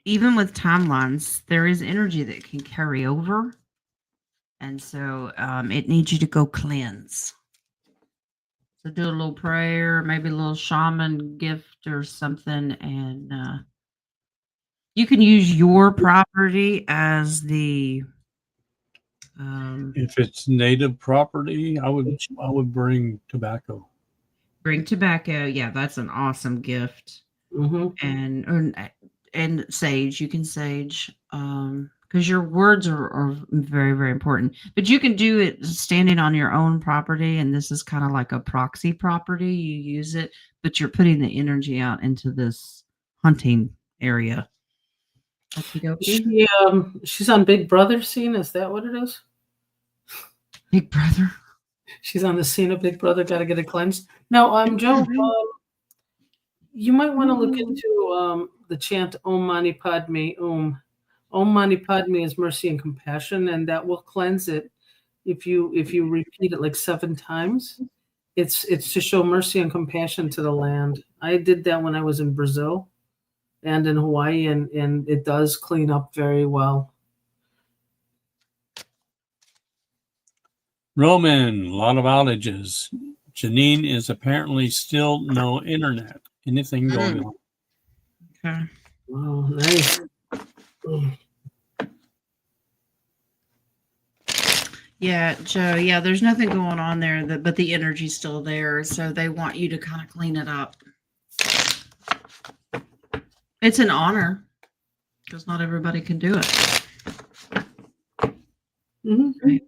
Speaker 2: even with timelines, there is energy that can carry over. And so it needs you to go cleanse. So do a little prayer, maybe a little shaman gift or something. And you can use your property as the...
Speaker 1: If it's native property, I would bring tobacco.
Speaker 2: Bring tobacco. Yeah, that's an awesome gift. And sage. You can sage because your words are very, very important. But you can do it standing on your own property, and this is kind of like a proxy property. You use it, but you're putting the energy out into this hunting area.
Speaker 3: She's on Big Brother scene. Is that what it is?
Speaker 2: Big Brother.
Speaker 3: She's on the scene of Big Brother. Got to get it cleansed. Now, Joe, you might want to look into the chant Om Mani Padme Om. Om Mani Padme is mercy and compassion, and that will cleanse it. If you repeat it like 7 times, it's to show mercy and compassion to the land. I did that when I was in Brazil and in Hawaii, and it does clean up very well.
Speaker 1: Roman, a lot of outages. Janine is apparently still no internet. Anything going on?
Speaker 2: Okay.
Speaker 3: Oh, nice.
Speaker 2: Yeah, Joe. Yeah, there's nothing going on there, but the energy's still there. So they want you to kind of clean it up. It's an honor because not everybody can do it. Right.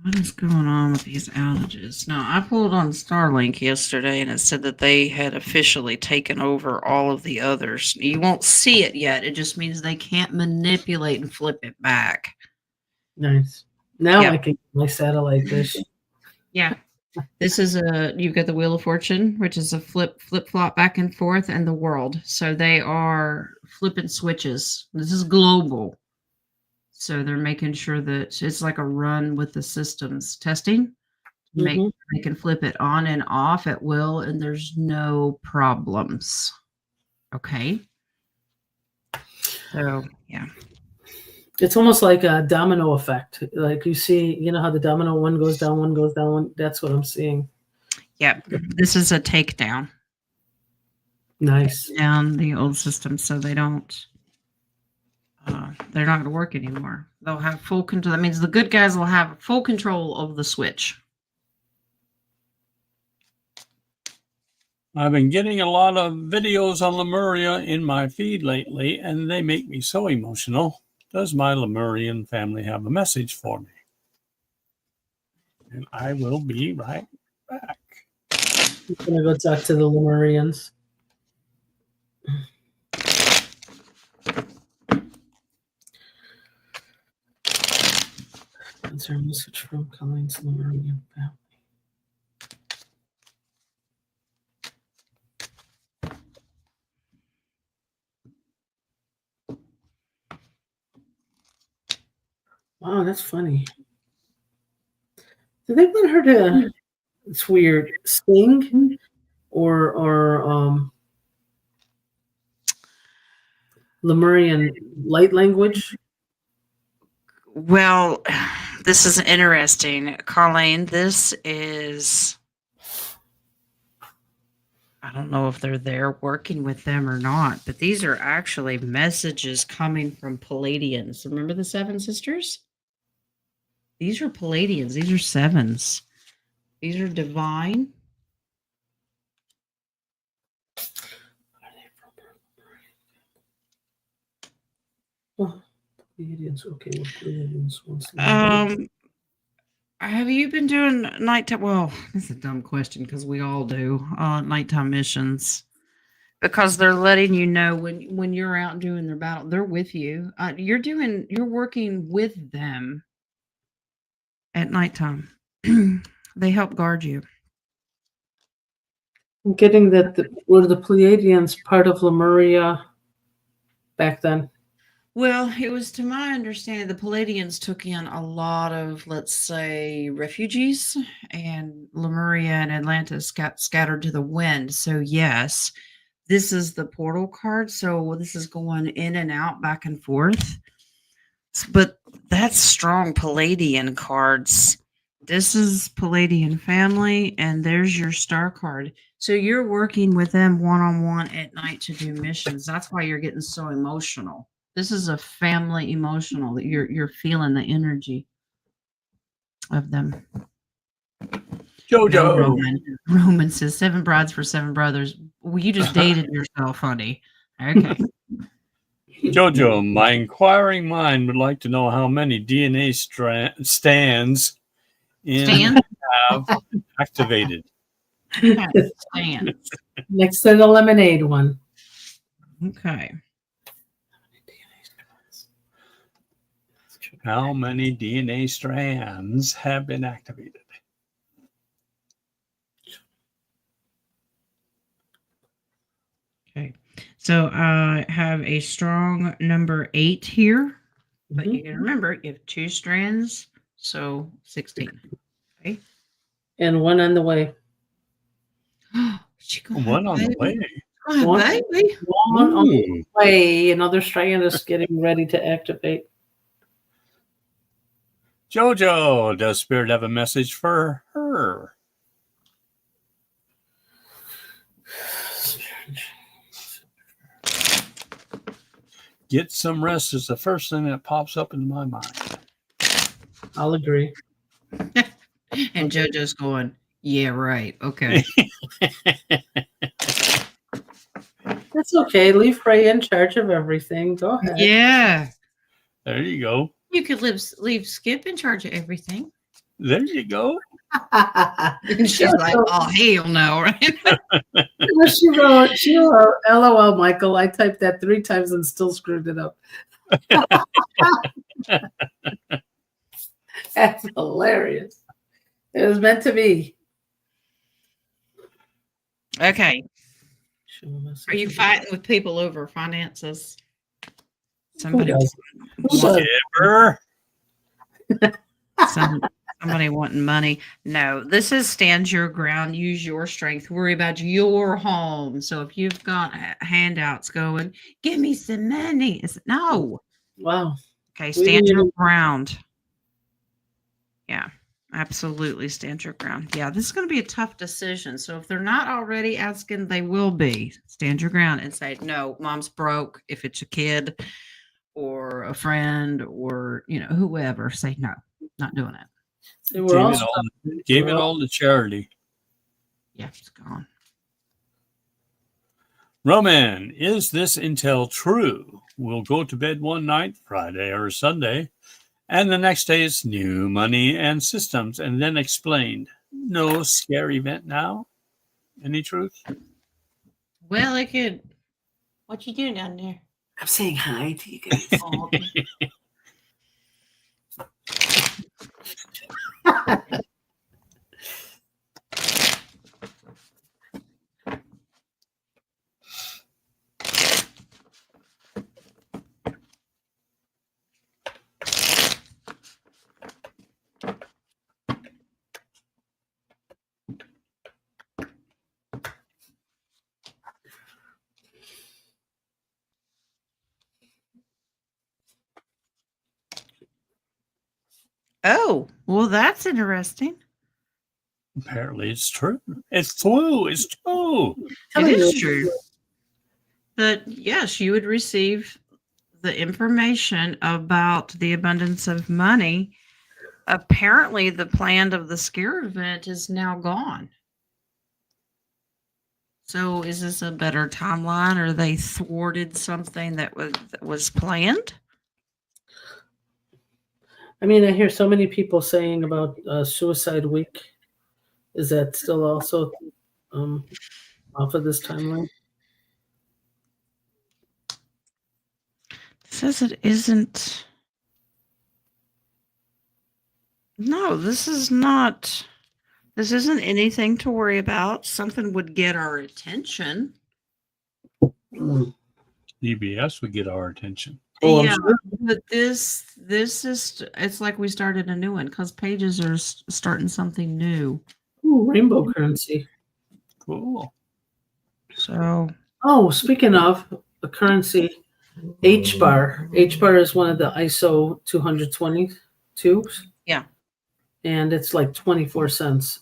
Speaker 2: What is going on with these outages? Now, I pulled on Starlink yesterday, and it said that they had officially taken over all of the others. You won't see it yet. It just means they can't manipulate and flip it back.
Speaker 3: Nice. Now I can get my satellite dish.
Speaker 2: Yeah. This is you've got the Wheel of Fortune, which is a flip-flop back and forth, and the world. So they are flipping switches. This is global. So they're making sure that it's like a run with the systems testing. They can flip it on and off at will, and there's no problems. Okay. So, yeah.
Speaker 3: It's almost like a domino effect. Like you see, you know how the domino, one goes down, one goes down, one. That's what I'm seeing.
Speaker 2: Yep. This is a takedown.
Speaker 3: Nice.
Speaker 2: Take down the old system so they don't... they're not going to work anymore. They'll have full control. That means the good guys will have full control of the switch.
Speaker 1: I've been getting a lot of videos on Lemuria in my feed lately, and they make me so emotional. Does my Lemurian family have a message for me? And I will be right back.
Speaker 3: I'm going to go talk to the Lemurians. Is there a message from Colleen's Lemurian family? Wow, that's funny. Do they want her to? It's weird. Sing, or Lemurian light language.
Speaker 2: Well, this is interesting, Colleen. This is... I don't know if they're there working with them or not, but these are actually messages coming from Palladians. Remember the Seven Sisters? These are Palladians. These are sevens. These are divine.
Speaker 3: Oh, Pleiadians. Okay, what Pleiadians wants to
Speaker 2: Have you been doing nighttime? Well, this is a dumb question because we all do nighttime missions because they're letting you know when you're out doing their battle, they're with you. You're working with them at nighttime. They help guard you.
Speaker 3: I'm getting that were the Pleiadians part of Lemuria back then?
Speaker 2: Well, it was to my understanding the Palladians took in a lot of, let's say, refugees, and Lemuria and Atlantis got scattered to the wind. So, yes, this is the portal card. So, this is going in and out, back and forth. But that's strong Palladian cards. This is Palladian family, and there's your star card. So, you're working with them one on one at night to do missions. That's why you're getting so emotional. This is a family emotional that you're feeling the energy of them.
Speaker 1: Jojo.
Speaker 2: Roman says 7 brides for 7 brothers. Well, you just dated yourself, honey. Okay.
Speaker 1: Jojo, my inquiring mind would like to know how many DNA stands have activated.
Speaker 2: Stands.
Speaker 3: Next to the lemonade one.
Speaker 2: Okay.
Speaker 1: How many DNA strands have been activated?
Speaker 2: Okay. So I have a strong number 8 here, but you can remember you have 2 strands, so 16. Okay.
Speaker 3: And one on the way.
Speaker 1: One on the way.
Speaker 3: One on the way. Another strand is getting ready to activate.
Speaker 1: Jojo, does Spirit have a message for her? Get some rest is the first thing that pops up in my mind.
Speaker 3: I'll agree.
Speaker 2: And JoJo's going, yeah, right. Okay.
Speaker 3: That's okay. Leave Ray in charge of everything. Go ahead.
Speaker 2: Yeah.
Speaker 1: There you go.
Speaker 2: You could leave Skip in charge of everything.
Speaker 1: There you go.
Speaker 2: And she's like, oh, hell no, right?
Speaker 3: she wrote, LOL, Michael. I typed that 3 times and still screwed it up. That's hilarious. It was meant to be.
Speaker 2: Okay. Are you fighting with people over finances? Somebody somebody wanting money. No, this is stand your ground, use your strength, worry about your home. So if you've got handouts going, give me some money. No.
Speaker 3: Wow.
Speaker 2: Okay, stand your ground. Yeah, absolutely stand your ground. Yeah, this is going to be a tough decision. So if they're not already asking, they will be. Stand your ground and say, no, mom's broke. If it's a kid or a friend or, whoever, say, no, not doing it.
Speaker 1: Gave it all to charity.
Speaker 2: Yeah, it's gone.
Speaker 1: Roman, is this intel true? We'll go to bed one night, Friday or Sunday, and the next day it's new money and systems, and then explained. No scare event now? Any truth?
Speaker 2: Well, it could. What you doing down there?
Speaker 3: I'm saying hi to you guys.
Speaker 2: Oh, well, that's interesting.
Speaker 1: Apparently it's true. It's true. It's true.
Speaker 2: It is true. But yes, you would receive the information about the abundance of money apparently the plan of the scare event is now gone. So is this a better timeline, or they thwarted something that was planned?
Speaker 3: I mean, I hear so many people saying about Suicide Week. Is that still also off of this timeline?
Speaker 2: It says it isn't. No, this is not. This isn't anything to worry about. Something would get our attention.
Speaker 1: CBS would get our attention.
Speaker 3: Oh, I'm
Speaker 2: Yeah,
Speaker 3: sure.
Speaker 2: but this is, it's like we started a new one because pages are starting something new.
Speaker 3: Ooh, rainbow currency.
Speaker 1: Cool.
Speaker 2: So
Speaker 3: Oh, speaking of a currency, H bar. H bar is one of the ISO 222s.
Speaker 2: Yeah.
Speaker 3: And it's like 24 cents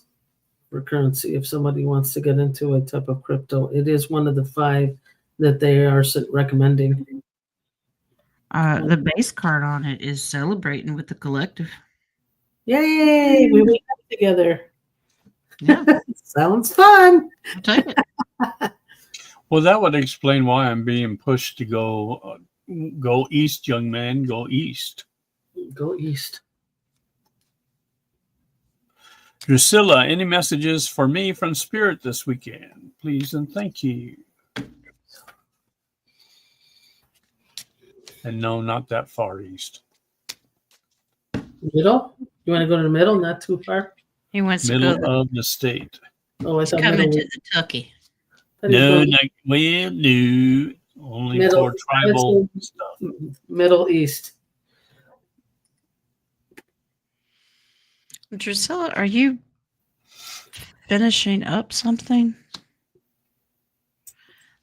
Speaker 3: for currency if somebody wants to get into a type of crypto. It is one of the 5 that they are recommending.
Speaker 2: the base card on it is celebrating with the collective.
Speaker 3: Yay! We wake up together.
Speaker 2: Yeah,
Speaker 3: Sounds fun.
Speaker 2: I'll take it.
Speaker 1: Well, that would explain why I'm being pushed to go east, young man, go east.
Speaker 3: Go east.
Speaker 1: Drusilla, any messages for me from Spirit this weekend? Please and thank you. And no, not that far east.
Speaker 3: Middle? You want to go to the middle? Not too far?
Speaker 2: He wants to
Speaker 1: Middle
Speaker 2: go.
Speaker 1: of the state.
Speaker 3: Oh, I
Speaker 2: He's
Speaker 3: thought
Speaker 2: coming
Speaker 3: middle.
Speaker 2: to Kentucky.
Speaker 1: No, no, only
Speaker 3: Middle.
Speaker 1: for tribal stuff.
Speaker 3: Middle East.
Speaker 2: Drusilla, are you finishing up something?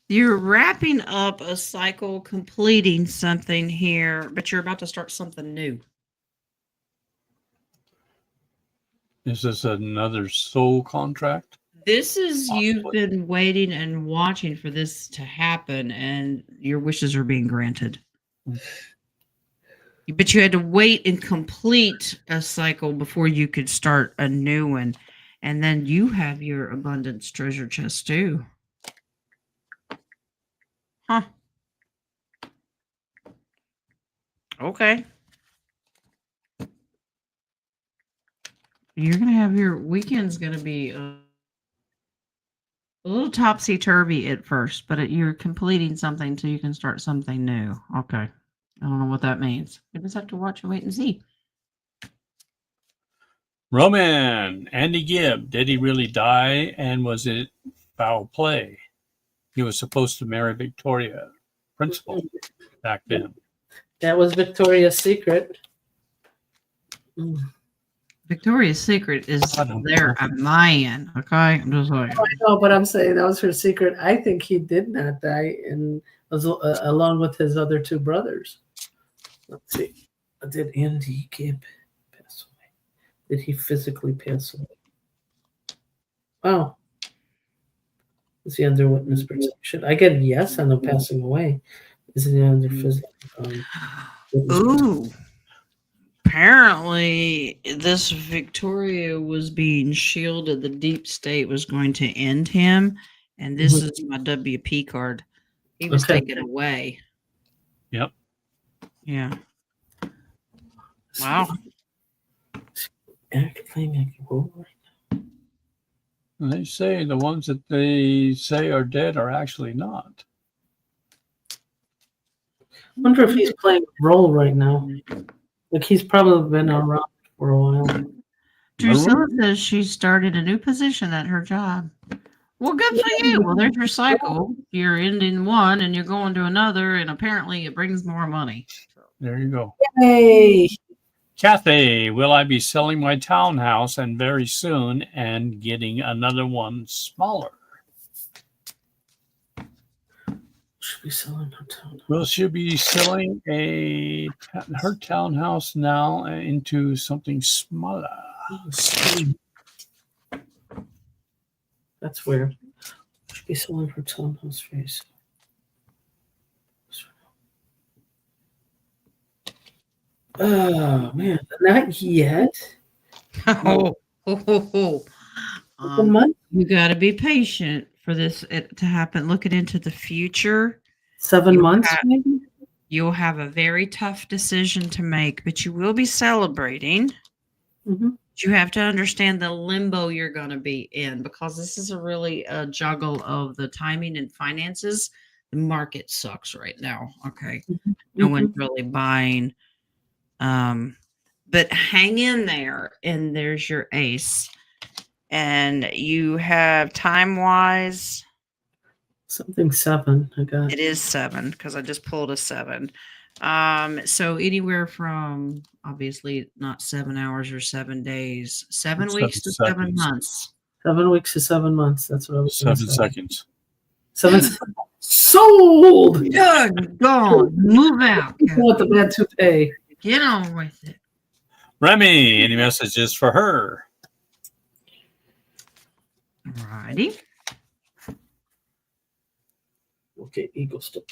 Speaker 2: You're wrapping up a cycle, completing something here, but you're about to start something new.
Speaker 1: Is this another soul contract?
Speaker 2: This is, you've
Speaker 1: Possibly.
Speaker 2: been waiting and watching for this to happen, and your wishes are being granted. But you had to wait and complete a cycle before you could start a new one. And then you have your abundance treasure chest too. Huh. Okay. You're going to have your weekend's going to be a little topsy-turvy at first, but you're completing something so you can start something new. Okay. I don't know what that means. You just have to watch and wait and see.
Speaker 1: Roman, Andy Gibb, did he really die? And was it foul play? He was supposed to marry Victoria, principal, back then.
Speaker 3: That was Victoria's Secret.
Speaker 2: Victoria's Secret is there a man. Okay. I'm just like,
Speaker 3: I know, but I'm saying that was her secret. I think he did not die, and was along with his other 2 brothers. Let's see. Did Andy Gibb pass away? Did he physically pass away? Wow. Is he under witness protection? I get a yes on him passing away. Is he under physical?
Speaker 2: ooh. Apparently, this Victoria was being shielded. The deep state was going to end him. And this is my WP card. He was taken away.
Speaker 1: Yep.
Speaker 2: Yeah. Wow.
Speaker 1: They say the ones that they say are dead are actually not.
Speaker 3: I wonder if he's playing a role right now. Like, he's probably been around for a while.
Speaker 2: Drusilla says she started a new position at her job. Well, good for you. Well, there's your cycle. You're ending one and you're going to another, and apparently it brings more money.
Speaker 1: There you go.
Speaker 3: Hey,
Speaker 1: Kathy, will I be selling my townhouse and very soon and getting another one smaller?
Speaker 3: should be selling her town.
Speaker 1: Will she be selling her townhouse now into something smaller?
Speaker 3: That's weird. Should be selling her townhouse very soon. Oh man, not yet.
Speaker 2: Oh, ho, ho, ho.
Speaker 3: A month,
Speaker 2: You got to be patient for it to happen. Looking into the future,
Speaker 3: 7 months,
Speaker 2: have,
Speaker 3: maybe.
Speaker 2: you'll have a very tough decision to make, but you will be celebrating.
Speaker 3: Mm-hmm.
Speaker 2: You have to understand the limbo you're going to be in because this is a really juggle of the timing and finances. The market sucks right now. Okay. No one's really buying. But hang in there, and there's your ace. And you have time wise,
Speaker 3: Something 7. I got.
Speaker 2: it is 7 because I just pulled a 7. So anywhere from obviously not 7 hours or 7 days, 7 weeks to 7
Speaker 1: seconds.
Speaker 2: months.
Speaker 3: 7 weeks to 7 months. That's what I was.
Speaker 1: 7 seconds.
Speaker 3: 7 sold.
Speaker 2: Good God, move out.
Speaker 3: With the bad to pay.
Speaker 2: Get on with it.
Speaker 1: Remy, any messages for her?
Speaker 2: Alrighty.
Speaker 3: Okay, Eagle still.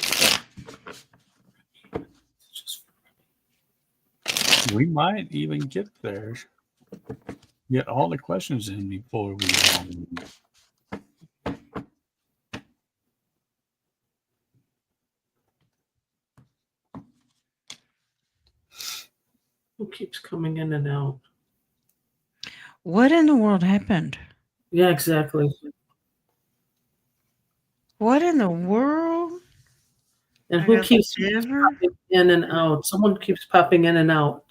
Speaker 1: We might even get there. Get all the questions in before we.
Speaker 3: Who keeps coming in and out?
Speaker 2: What in the world happened?
Speaker 3: Yeah, exactly.
Speaker 2: What in the world?
Speaker 3: And
Speaker 2: I
Speaker 3: who
Speaker 2: got
Speaker 3: keeps
Speaker 2: the devil.
Speaker 3: popping in and out? Someone keeps popping in and out.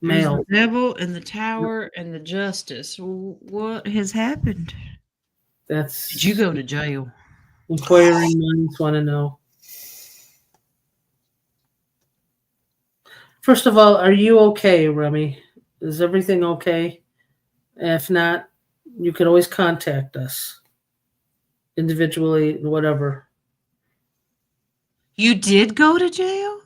Speaker 2: There's
Speaker 3: Mail.
Speaker 2: the devil and the tower and the justice. What has happened?
Speaker 3: That's.
Speaker 2: Did you go to jail?
Speaker 3: Inquiring minds want to know. First of all, are you okay, Remy? Is everything okay? If not, you can always contact us individually, whatever.
Speaker 2: You did go to jail?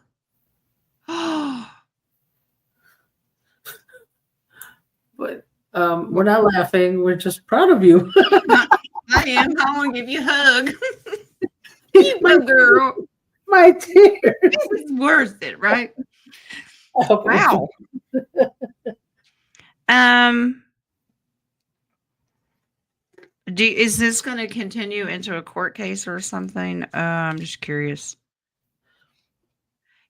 Speaker 3: But we're not laughing. We're just proud of you.
Speaker 2: I am. I want to give you a hug. You go, girl.
Speaker 3: My tears.
Speaker 2: It's worth it, right? Wow. Is this going to continue into a court case or something? I'm just curious.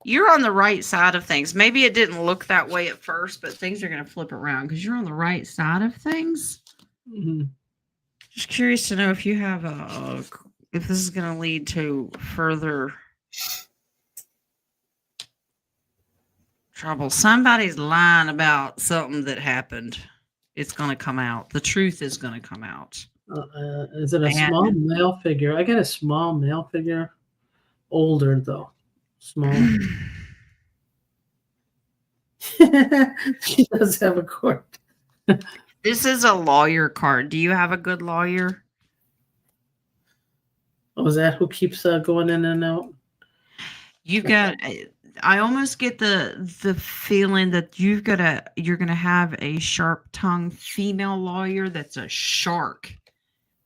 Speaker 2: You're on the right side of things. Maybe it didn't look that way at first, but things are going to flip around because you're on the right side of things.
Speaker 3: Mm-hmm.
Speaker 2: Just curious to know if you have if this is going to lead to further trouble. Somebody's lying about something that happened. It's going to come out. The truth is going to come out.
Speaker 3: Is it a small male figure? I got a small male figure. Older, though. Small. She does have a court.
Speaker 2: This is a lawyer card. Do you have a good lawyer?
Speaker 3: Oh, is that who keeps going in and out?
Speaker 2: You got. I almost get the feeling that you're gonna have a sharp-tongued female lawyer that's a shark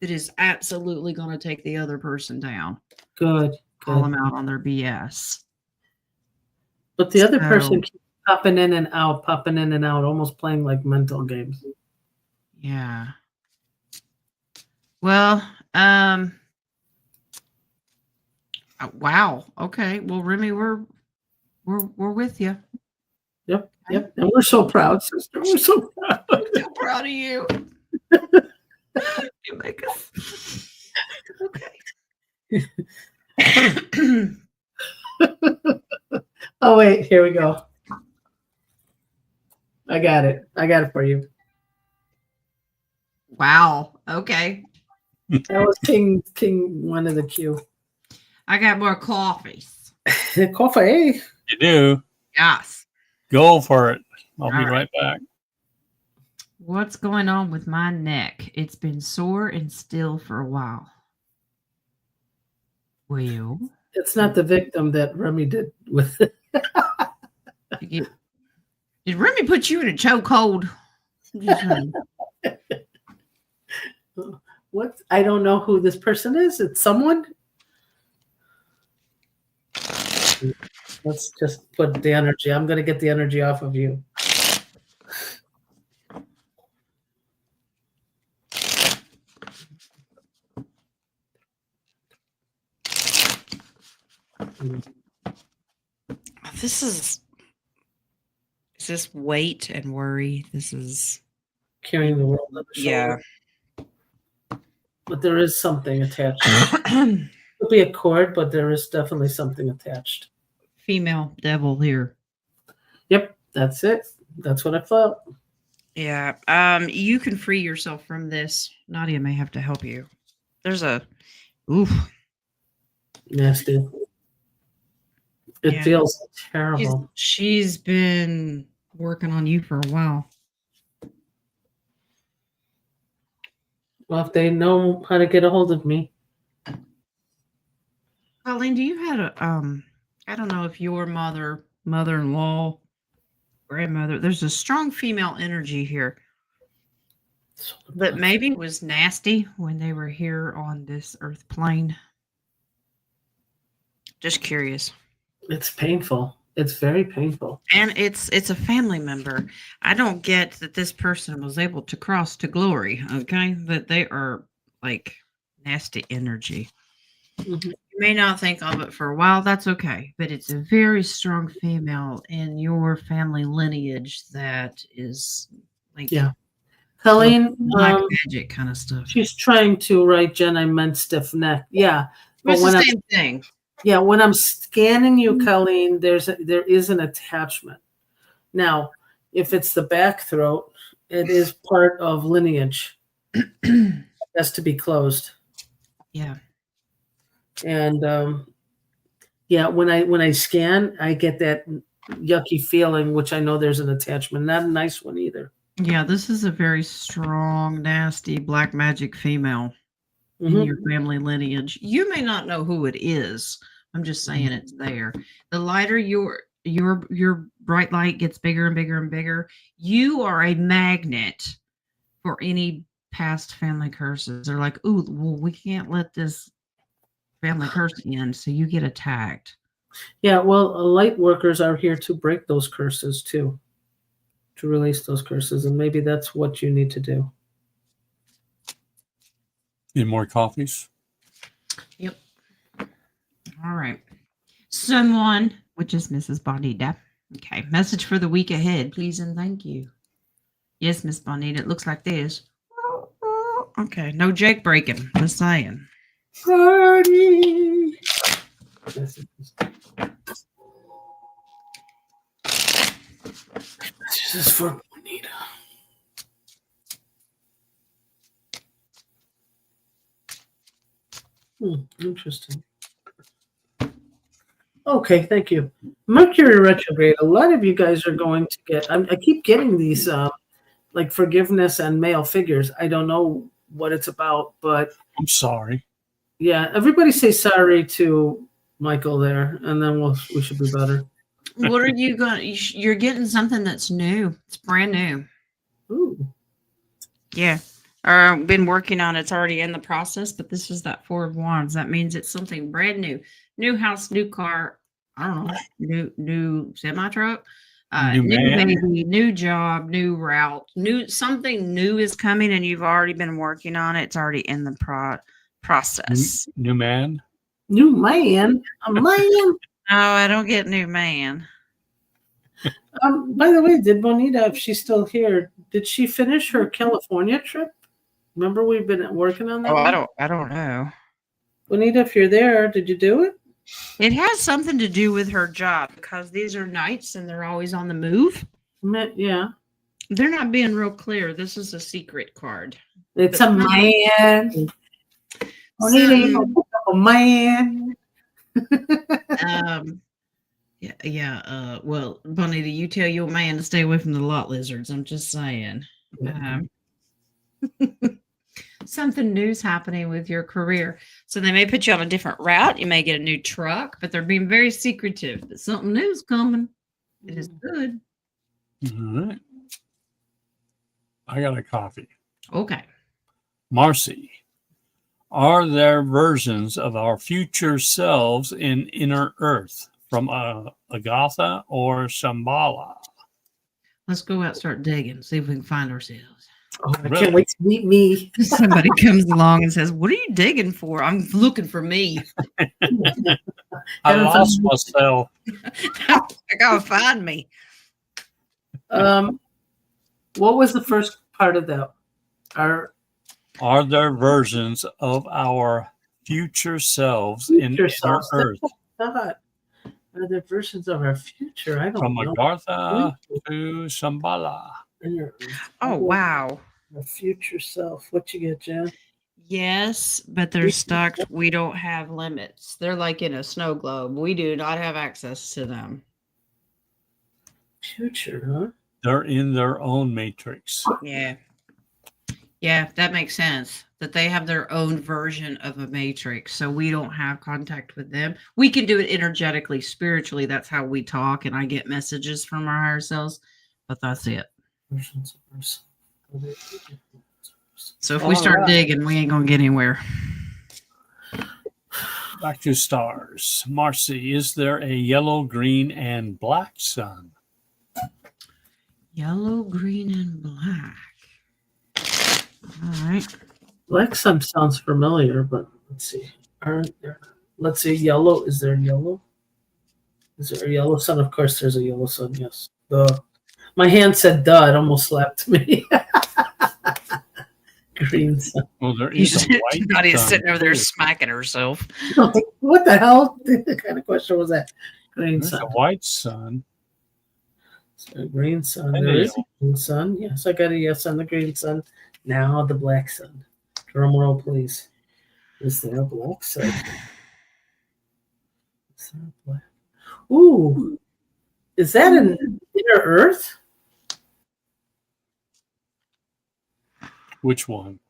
Speaker 2: that is absolutely gonna take the other person down.
Speaker 3: Good.
Speaker 2: Call them out on their BS.
Speaker 3: But the other person keeps popping in and out, almost playing like mental games.
Speaker 2: Yeah. Well, wow. Okay. Well, Remy, we're with you.
Speaker 3: Yep. And we're so proud, sister. We're so proud.
Speaker 2: I'm so proud of you. You make us okay.
Speaker 3: Oh wait, here we go. I got it for you.
Speaker 2: Wow. Okay.
Speaker 3: That was King one of the queue.
Speaker 2: I got more coffees.
Speaker 3: Coffee.
Speaker 1: You do.
Speaker 2: Yes.
Speaker 1: Go for it. I'll be
Speaker 2: All
Speaker 1: right back.
Speaker 2: What's going on with my neck? It's been sore and still for a while. Well,
Speaker 3: it's not the victim that Remy did with it.
Speaker 2: Did Remy put you in a chokehold?
Speaker 3: What? I don't know who this person is. It's someone. Let's just put the energy. I'm going to get the energy off of you.
Speaker 2: This is this weight and worry? This is
Speaker 3: Carrying the world on the shoulder. But there is something attached. It could be a cord, but there is definitely something attached.
Speaker 2: Female devil here.
Speaker 3: Yep, that's it. That's what I felt.
Speaker 2: Yeah. You can free yourself from this. Nadia may have to help you. There's a oof.
Speaker 3: Nasty. It
Speaker 2: Yeah.
Speaker 3: feels terrible.
Speaker 2: She's been working on you for a while.
Speaker 3: Well, if they know how to get a hold of me.
Speaker 2: Colleen, do you have a I don't know if your mother-in-law, grandmother, there's a strong female energy here. But maybe it was nasty when they were here on this earth plane. Just curious.
Speaker 3: It's painful. It's very painful.
Speaker 2: And it's a family member. I don't get that this person was able to cross to glory, okay? That they are like nasty energy.
Speaker 3: Mm-hmm.
Speaker 2: You may not think of it for a while, that's okay. But it's a very strong female in your family lineage that is like
Speaker 3: Colleen,
Speaker 2: black magic kind of stuff.
Speaker 3: She's trying to write Jen, I meant stiff neck. Yeah.
Speaker 2: It's the same thing.
Speaker 3: Yeah, when I'm scanning you, Colleen, there is an attachment. Now, if it's the back throat, it is part of lineage. It has to be closed.
Speaker 2: Yeah.
Speaker 3: And when I scan, I get that yucky feeling, which I know there's an attachment. Not a nice one either.
Speaker 2: Yeah, this is a very strong, nasty black magic female in your family lineage. You may not know who it is. I'm just saying it's there. The lighter your bright light gets bigger and bigger and bigger, you are a magnet for any past family curses. They're like, ooh, well, we can't let this family curse in, so you get attacked.
Speaker 3: Yeah, well, light workers are here to break those curses too, to release those curses, and maybe that's what you need to do.
Speaker 1: Need more coffees?
Speaker 2: Yep. All right. Someone, which is Mrs. Bonita. Okay. Message for the week ahead, please and thank you. Yes, Miss Bonita. It looks like this. Okay. No Jake breaking. Just saying.
Speaker 3: Party. This is for Bonita. Interesting. Okay, thank you. Mercury retrograde. A lot of you guys are going to get. I keep getting these like forgiveness and male figures. I don't know what it's about, but
Speaker 1: I'm sorry.
Speaker 3: Yeah, everybody say sorry to Michael there, and then we should be better.
Speaker 2: What are you going? You're getting something that's new. It's brand new.
Speaker 3: Ooh.
Speaker 2: Yeah. I've been working on it. It's already in the process, but this is that 4 of Wands. That means it's something brand new. New house, new car. I don't know. New semi truck. New baby, new job, new route. Something new is coming, and you've already been working on it. It's already in the process.
Speaker 1: New man.
Speaker 3: New man. A man.
Speaker 2: No, I don't get new man.
Speaker 3: By the way, did Bonita, if she's still here, did she finish her California trip? Remember, we've been working on that.
Speaker 2: Oh, I don't know.
Speaker 3: Bonita, if you're there, did you do it?
Speaker 2: It has something to do with her job because these are nights and they're always on the move.
Speaker 3: Yeah.
Speaker 2: They're not being real clear. This is a secret card.
Speaker 3: It's a man. Bonita, a man.
Speaker 2: Well, Bonita, you tell your man to stay away from the lot lizards. I'm just saying. Something new's happening with your career. So they may put you on a different route. You may get a new truck, but they're being very secretive. But something new's coming. It is good.
Speaker 1: All right. I got a coffee.
Speaker 2: Okay.
Speaker 1: Marcy, are there versions of our future selves in Inner Earth? from Agatha or Shambhala?
Speaker 2: Let's go out and start digging, see if we can find ourselves.
Speaker 3: Oh, I
Speaker 1: Really?
Speaker 3: can't wait to meet me.
Speaker 2: Somebody comes along and says, "What are you digging for?" I'm looking for me.
Speaker 1: I lost myself.
Speaker 2: I gotta find me.
Speaker 3: What was the first part of that?
Speaker 1: Are there versions of our future selves in
Speaker 3: Future
Speaker 1: inner
Speaker 3: selves.
Speaker 1: Earth?
Speaker 3: Thought. Are there versions of our future? I don't
Speaker 1: From
Speaker 3: know.
Speaker 1: Agartha to Shambhala.
Speaker 3: Inner Earth.
Speaker 2: Oh, wow.
Speaker 3: Our future self. What you get, Jen?
Speaker 2: Yes, but they're stuck. We don't have limits. They're like in a snow globe. We do not have access to them.
Speaker 3: Future, huh?
Speaker 1: They're in their own matrix.
Speaker 2: Yeah. Yeah, that makes sense. That they have their own version of a matrix. So we don't have contact with them. We can do it energetically, spiritually. That's how we talk. And I get messages from our higher selves. But that's it.
Speaker 3: Versions of ourselves.
Speaker 2: So if we start digging, we ain't going to get anywhere.
Speaker 1: Back to stars. Marcy, is there a yellow, green, and black sun?
Speaker 2: Yellow, green, and black. All right.
Speaker 3: Black sun sounds familiar, but let's see. Aren't there? Let's see. Yellow. Is there yellow? Is there a yellow sun? Of course, there's a yellow sun. Yes. My hand said "duh." It almost slapped me. Green sun.
Speaker 1: Well, there is a white
Speaker 2: Nadia's
Speaker 1: sun.
Speaker 2: sitting over there
Speaker 1: too.
Speaker 2: smacking herself.
Speaker 3: What the hell? What kind of question was that? Green
Speaker 1: There's
Speaker 3: sun.
Speaker 1: a white sun.
Speaker 3: So green sun.
Speaker 1: And
Speaker 3: There
Speaker 1: a
Speaker 3: is a green sun. Yes, I got a yes on the green sun. Now the black sun. Drum roll, please. Is there a black sun? Is there a black? Ooh, is that an inner Earth?
Speaker 1: Which one?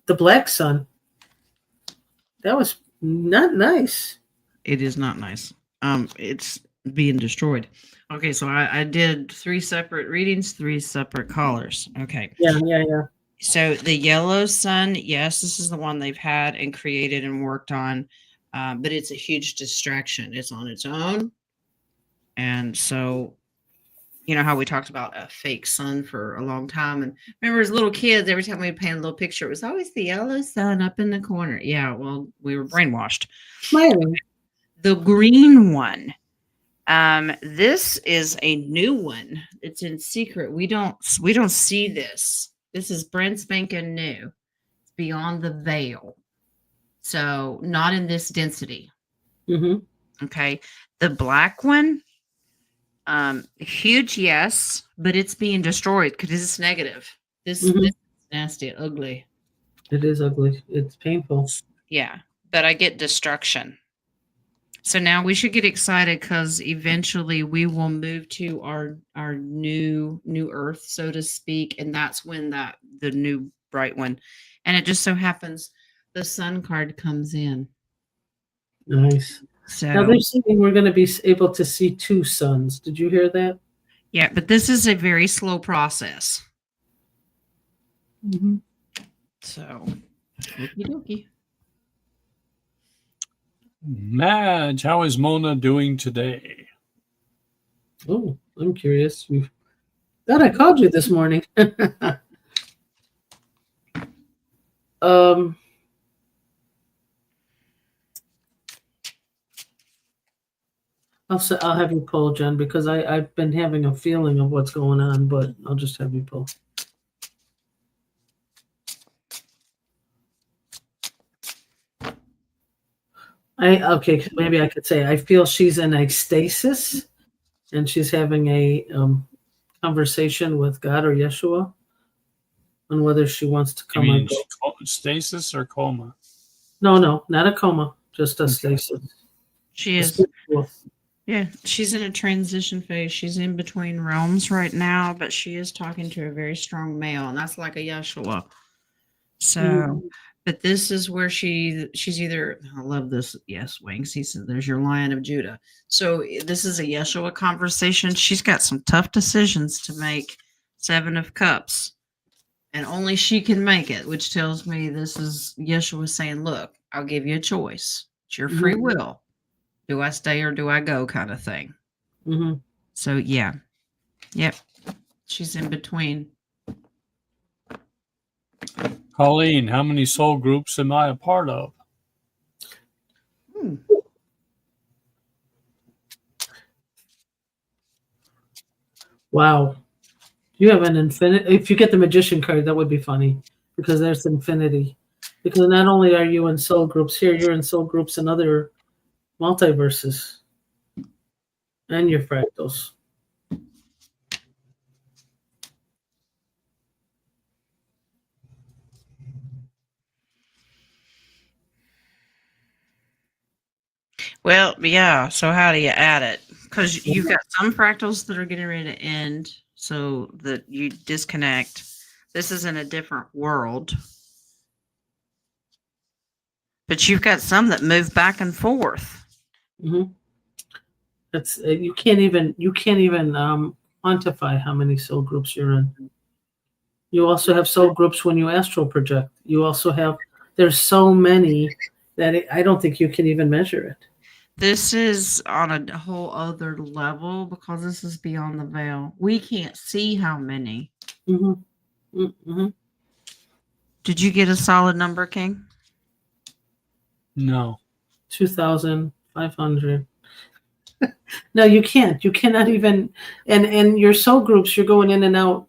Speaker 3: The black sun. That was not nice.
Speaker 2: It is not nice. It's being destroyed. Okay, so I did 3 separate readings, 3 separate callers. Okay.
Speaker 3: Yeah.
Speaker 2: So the yellow sun, yes, this is the one they've had and created and worked on, but it's a huge distraction. It's on its own. And so, you know how we talked about a fake sun for a long time. And remember as little kids, every time we painted a little picture, it was always the yellow sun up in the corner. Yeah, well, we were brainwashed.
Speaker 3: Smiling.
Speaker 2: The green one. This is a new one. It's in secret. We don't see this. This is brand spanking new. It's beyond the veil. So not in this density.
Speaker 3: Mm-hmm.
Speaker 2: Okay. The black one, huge, yes, but it's being destroyed because it's negative. This is nasty, ugly.
Speaker 3: It is ugly. It's painful.
Speaker 2: Yeah, but I get destruction. So now we should get excited because eventually we will move to our new Earth, so to speak, and that's when the new bright one. And it just so happens the sun card comes in.
Speaker 3: Nice.
Speaker 2: So
Speaker 3: Now they're saying we're going to be able to see 2 suns. Did you hear that?
Speaker 2: yeah, but this is a very slow process.
Speaker 3: Mm-hmm.
Speaker 2: So okie dokie.
Speaker 1: Madge, how is Mona doing today?
Speaker 3: Oh, I'm curious. Thought I called you this morning. I'll have you pull, Jen, because I've been having a feeling of what's going on, but I'll just have you pull. Okay, maybe I could say I feel she's in a stasis, and she's having a conversation with God or Yeshua on whether she wants to
Speaker 1: You
Speaker 3: come
Speaker 1: mean
Speaker 3: on.
Speaker 1: stasis or coma?
Speaker 3: No, not a coma, just a stasis.
Speaker 2: She is. Yeah, she's in a transition phase. She's in between realms right now, but she is talking to a very strong male, and that's like a Yeshua. So, but this is where she's either, I love this. Yes, Wings. He said, "There's your Lion of Judah." So this is a Yeshua conversation. She's got some tough decisions to make. 7 of Cups, and only she can make it, which tells me this is Yeshua saying, "Look, I'll give you a choice. It's your free will. do I stay or do I go kind of thing.
Speaker 3: Mm-hmm.
Speaker 2: So yeah. Yep. She's in between.
Speaker 1: Colleen, how many soul groups am I a part of?
Speaker 3: Wow. You have an infinity. If you get the magician card, that would be funny because there's infinity. Because not only are you in soul groups here, you're in soul groups in other multiverses and your fractals.
Speaker 2: Well, yeah. So how do you add it? Because you've got some fractals that are getting ready to end, so that you disconnect. This is in a different world. But you've got some that move back and forth.
Speaker 3: Mm-hmm. That's you can't even quantify how many soul groups you're in. You also have soul groups when you astral project. You also have there's so many that I don't think you can even measure it.
Speaker 2: This is on a whole other level because this is beyond the veil. We can't see how many.
Speaker 3: Mm-hmm. Mm-hmm.
Speaker 2: Did you get a solid number, King?
Speaker 1: No.
Speaker 3: 2,500. No, you can't. You cannot even. And your soul groups, you're going in and out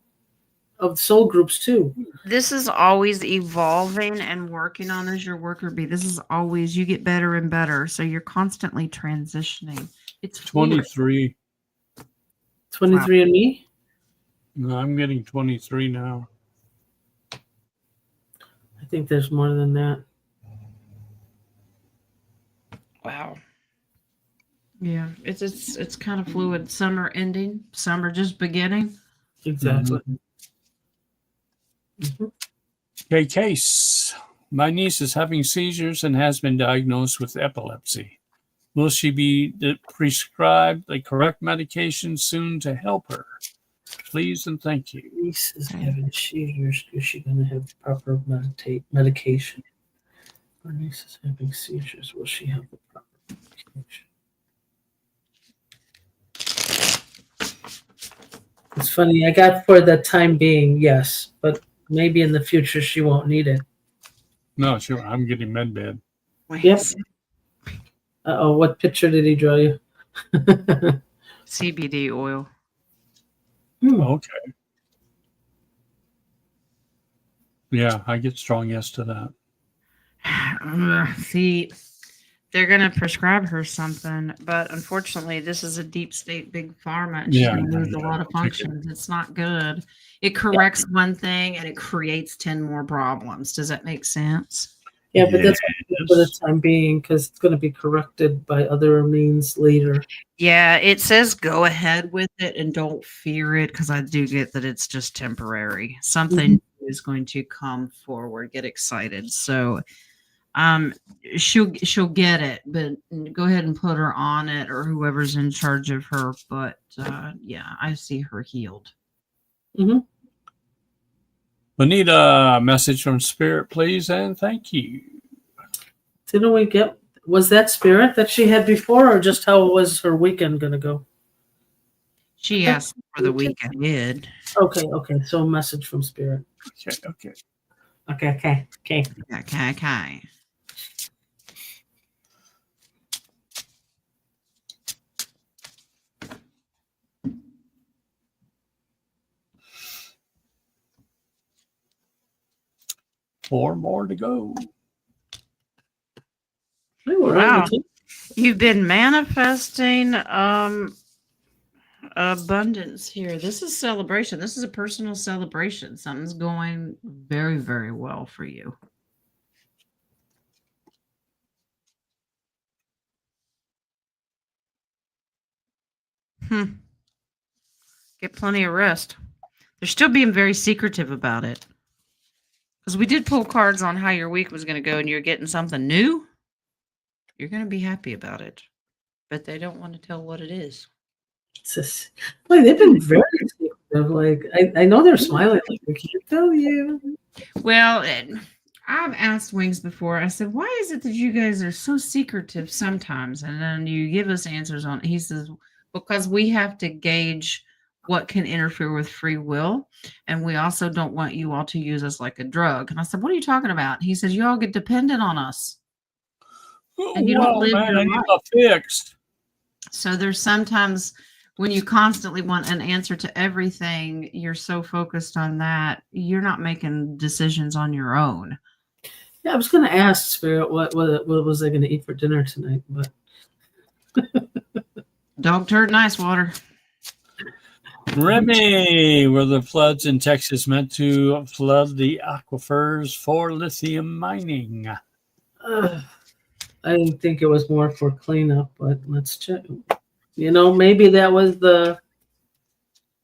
Speaker 3: of soul groups too.
Speaker 2: This is always evolving and working on as your worker bee. This is always, you get better and better. So you're constantly transitioning. It's fluid.
Speaker 1: 23.
Speaker 3: 23 and me.
Speaker 1: No, I'm getting 23 now.
Speaker 3: I think there's more than that.
Speaker 2: Wow. Yeah, it's kind of fluid. Some are ending, some are just beginning.
Speaker 3: Exactly.
Speaker 1: Mm-hmm. Okay, case. My niece is having seizures and has been diagnosed with epilepsy. Will she be prescribed the correct medication soon to help her? Please and thank you.
Speaker 3: Niece is having seizures. Is she going to have proper medication? Her niece is having seizures. Will she have the proper medication? It's funny. I got for the time being, yes, but maybe in the future she won't need it.
Speaker 1: No, sure. I'm getting medbed.
Speaker 3: Yep. Uh-oh, what picture did he draw you?
Speaker 2: CBD oil.
Speaker 1: Okay. Yeah, I get strong yes to that.
Speaker 2: See, they're going to prescribe her something, but unfortunately, this is a deep state big pharma, and she's going to lose a lot of functions. It's not good. It corrects one thing and it creates 10 more problems. Does that make sense?
Speaker 3: Yeah, but that's for the time being because it's going to be corrected by other means later.
Speaker 2: Yeah, it says go ahead with it and don't fear it because I do get that it's just temporary. Something is going to come forward. Get excited. So she'll get it, but go ahead and put her on it or whoever's in charge of her. But yeah, I see her healed.
Speaker 3: Mm-hmm.
Speaker 1: We need a message from Spirit, please, and thank you.
Speaker 3: Didn't we get, was that Spirit that she had before, or just how was her weekend going to go?
Speaker 2: She asked for the week ahead.
Speaker 3: Okay, so a message from Spirit.
Speaker 1: Okay.
Speaker 2: Okay.
Speaker 1: 4 more to go.
Speaker 2: Wow. You've been manifesting abundance here. This is celebration. This is a personal celebration. Something's going very, very well for you. Get plenty of rest. They're still being very secretive about it. Because we did pull cards on how your week was going to go and you're getting something new. You're going to be happy about it. But they don't want to tell what it is.
Speaker 3: Boy, they've been very secretive. Like, I know they're smiling. Like, we can't tell you.
Speaker 2: Well, I've asked Wings before. I said, "Why is it that you guys are so secretive sometimes?" And then you give us answers on. He says, "Because we have to gauge what can interfere with free will, and we also don't want you all to use us like a drug." And I said, "What are you talking about?" He says, "You all get dependent on us, and you don't
Speaker 1: Well,
Speaker 2: live
Speaker 1: man,
Speaker 2: your
Speaker 1: I need
Speaker 2: life."
Speaker 1: a fix.
Speaker 2: So there's sometimes when you constantly want an answer to everything, you're so focused on that, you're not making decisions on your own.
Speaker 3: Yeah, I was going to ask Spirit what was I going to eat for dinner tonight, but
Speaker 2: Dog turd and ice water.
Speaker 1: Remy, were the floods in Texas meant to flood the aquifers for lithium mining?
Speaker 3: I think it was more for cleanup. But let's check. Maybe that was the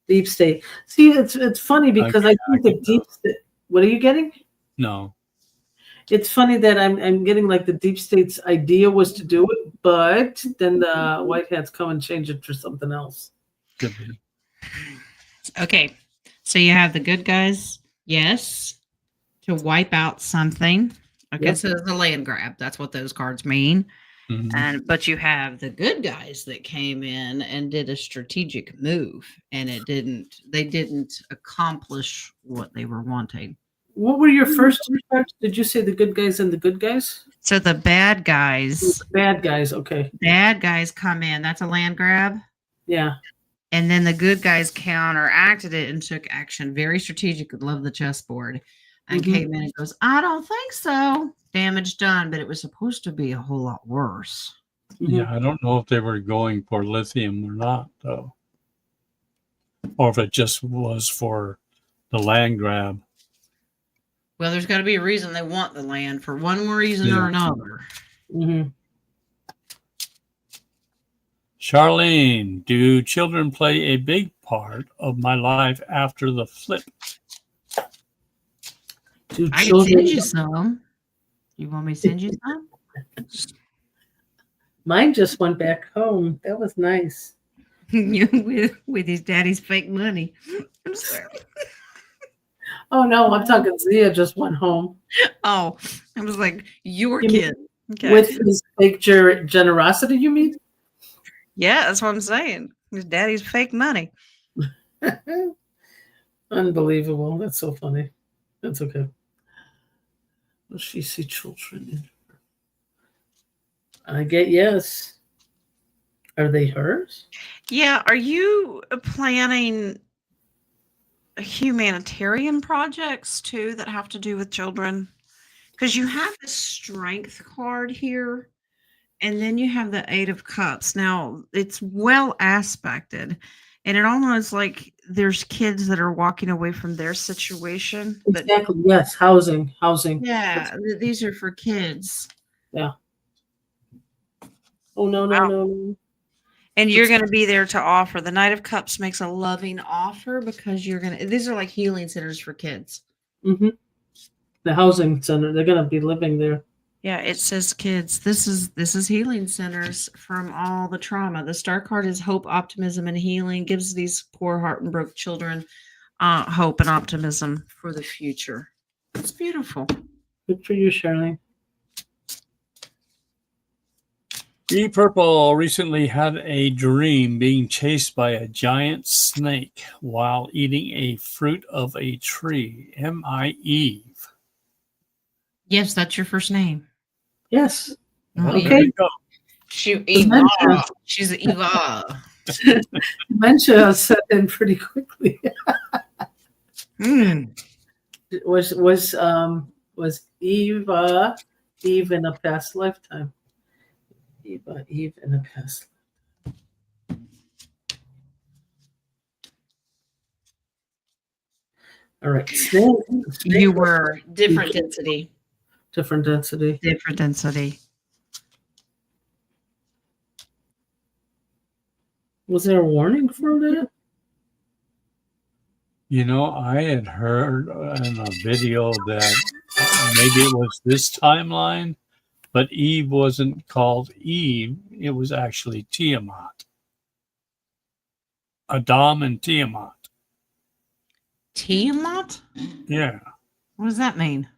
Speaker 3: deep state. See, it's funny because I think the deep state. What are you getting?
Speaker 1: No.
Speaker 3: It's funny that I'm getting like the deep state's idea was to do it, but then the white hats come and change it for something else.
Speaker 1: Could be.
Speaker 2: Okay, so you have the good guys, yes, to wipe out something. Okay,
Speaker 3: Yep.
Speaker 2: so it's a land grab. That's what those cards mean.
Speaker 1: Mhm.
Speaker 2: But you have the good guys that came in and did a strategic move, and they didn't accomplish what they were wanting.
Speaker 3: What were your first two cards? Did you say the good guys and the good guys?
Speaker 2: So the bad guys,
Speaker 3: Bad guys. Okay.
Speaker 2: come in. That's a land grab.
Speaker 3: Yeah.
Speaker 2: And then the good guys counteracted it and took action. Very strategic. Love the chessboard. And came in and goes, "I don't think so. Damage done, but it was supposed to be a whole lot worse."
Speaker 1: Yeah, I don't know if they were going for lithium or not, though. Or if it just was for the land grab.
Speaker 2: Well, there's got to be a reason they want the land for one reason or another.
Speaker 3: Mm-hmm.
Speaker 1: Charlene, do children play a big part of my life after the flip?
Speaker 2: I can send you some. You want me to send you some?
Speaker 3: Mine just went back home. That was nice.
Speaker 2: with his daddy's fake money. I'm sorry.
Speaker 3: Oh no, I'm talking Zia just went home.
Speaker 2: Oh, I was like, your
Speaker 3: You mean
Speaker 2: kid. Okay.
Speaker 3: with his fake generosity, you mean?
Speaker 2: Yeah, that's what I'm saying. His daddy's fake money.
Speaker 3: Unbelievable. That's so funny. That's okay. Does she see children in her? I get yes. Are they hers?
Speaker 2: Yeah. Are you planning humanitarian projects too that have to do with children? Because you have the strength card here, and then you have the Eight of Cups. Now it's well aspected, and it almost like there's kids that are walking away from their situation. But
Speaker 3: Exactly. Yes. Housing.
Speaker 2: yeah, these are for kids.
Speaker 3: Yeah. Oh no, no, no.
Speaker 2: And you're going to be there to offer. The Knight of Cups makes a loving offer because you're going to, these are like healing centers for kids.
Speaker 3: Mm-hmm. The housing center. They're gonna be living there.
Speaker 2: Yeah, it says kids. This is healing centers from all the trauma. The star card is hope, optimism, and healing. Gives these poor heart and broke children hope and optimism for the future. It's beautiful.
Speaker 3: Good for you, Charlene.
Speaker 1: E Purple recently had a dream being chased by a giant snake while eating a fruit of a tree. Am I Eve?
Speaker 2: Yes, that's your first name.
Speaker 3: Yes.
Speaker 1: Well,
Speaker 3: Okay.
Speaker 1: there you go.
Speaker 2: Eva. She's Eva.
Speaker 3: Dementia set in pretty quickly. Was Eva Eve in a past lifetime? Eve in a past. All right.
Speaker 2: You were different density.
Speaker 3: Different density.
Speaker 2: Different density.
Speaker 3: Was there a warning for that?
Speaker 1: You know, I had heard in a video that maybe it was this timeline, but Eve wasn't called Eve. It was actually Tiamat. Adam and Tiamat.
Speaker 2: Tiamat?
Speaker 1: Yeah.
Speaker 2: What does that mean?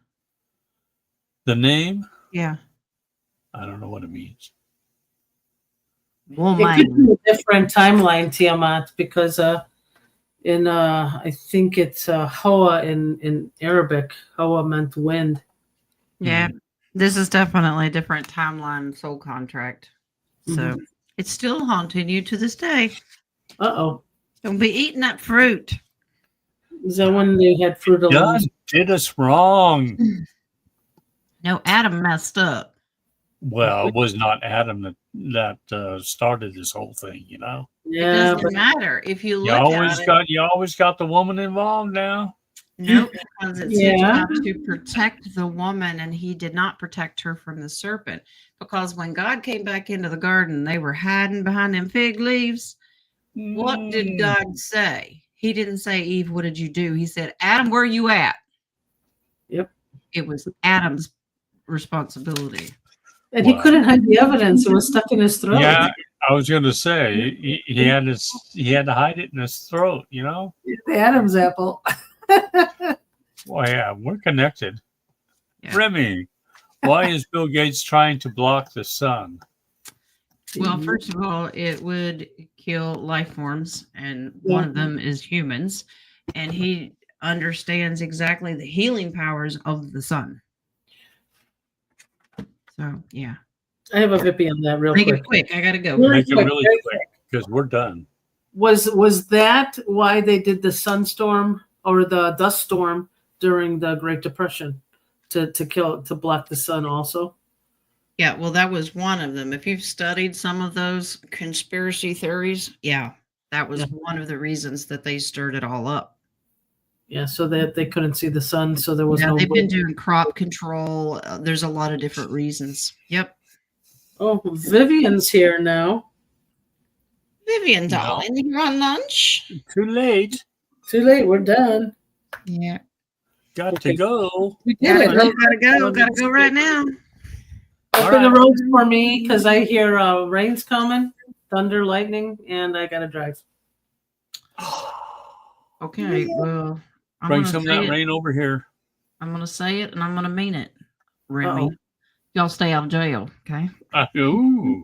Speaker 1: The name?
Speaker 2: Yeah.
Speaker 1: I don't know what it means.
Speaker 3: It could
Speaker 2: Woman.
Speaker 3: be a different timeline, Tiamat, because in I think it's Hoa in Arabic. Hoa meant wind.
Speaker 2: Yeah. This is definitely a different timeline soul contract. So it's still haunting you to this day.
Speaker 3: Uh-oh.
Speaker 2: Don't be eating that fruit.
Speaker 3: Is that when they had Fruit of
Speaker 1: God
Speaker 3: Looms?
Speaker 1: did us wrong.
Speaker 2: No, Adam messed up.
Speaker 1: Well, it was not Adam that started this whole thing, you know.
Speaker 2: It
Speaker 3: Yeah,
Speaker 2: doesn't matter. If you
Speaker 1: You
Speaker 2: look
Speaker 1: always
Speaker 2: at it,
Speaker 1: got the woman involved now.
Speaker 2: nope, because it's his
Speaker 3: Yeah.
Speaker 2: job to protect the woman, and he did not protect her from the serpent. Because when God came back into the garden, they were hiding behind them fig leaves. What did God say? He didn't say, Eve, what did you do? He said, Adam, where are you at?
Speaker 3: Yep.
Speaker 2: It was Adam's responsibility.
Speaker 3: and he
Speaker 1: Wow.
Speaker 3: couldn't hide the evidence. It was stuck in his throat.
Speaker 1: Yeah, I was going to say he had to hide it in his throat, you know.
Speaker 3: The Adam's apple.
Speaker 1: Well, yeah, we're connected.
Speaker 2: Yeah.
Speaker 1: Remy, why is Bill Gates trying to block the sun?
Speaker 2: Well, first of all, it would kill life forms, and one of them is humans. And he understands exactly the healing powers of the sun. So, yeah.
Speaker 3: I have a Vippy on that real
Speaker 2: Make
Speaker 3: quick.
Speaker 2: it quick. I got to go.
Speaker 1: Make it
Speaker 3: quick,
Speaker 1: really
Speaker 3: very
Speaker 1: quick because we're done.
Speaker 3: Was that why they did the sunstorm or the dust storm during the Great Depression to block the sun also?
Speaker 2: Yeah, well, that was one of them. If you've studied some of those conspiracy theories, yeah, that was one of the reasons that they stirred it all up.
Speaker 3: Yeah, so that they couldn't see the sun, so there was
Speaker 2: Yeah,
Speaker 3: no.
Speaker 2: they've been doing crop control. There's a lot of different reasons. Yep.
Speaker 3: Oh, Vivian's here now.
Speaker 2: Vivian,
Speaker 1: No.
Speaker 2: darling, you're on lunch?
Speaker 1: Too late.
Speaker 3: Too late. We're done.
Speaker 2: Yeah.
Speaker 1: Got
Speaker 3: Okay.
Speaker 1: to go.
Speaker 3: We did it.
Speaker 2: Gotta go. Gotta go right now.
Speaker 3: Open the
Speaker 1: All right.
Speaker 3: roads for me because I hear rain's coming, thunder, lightning, and I gotta drive.
Speaker 2: Okay, well, I'm
Speaker 1: Bring
Speaker 2: gonna
Speaker 1: some of
Speaker 2: say
Speaker 1: that
Speaker 2: it.
Speaker 1: rain over here.
Speaker 2: I'm gonna say it, and I'm gonna mean it. Remy,
Speaker 3: Uh-oh.
Speaker 2: y'all stay out of jail, okay?
Speaker 1: Ooh.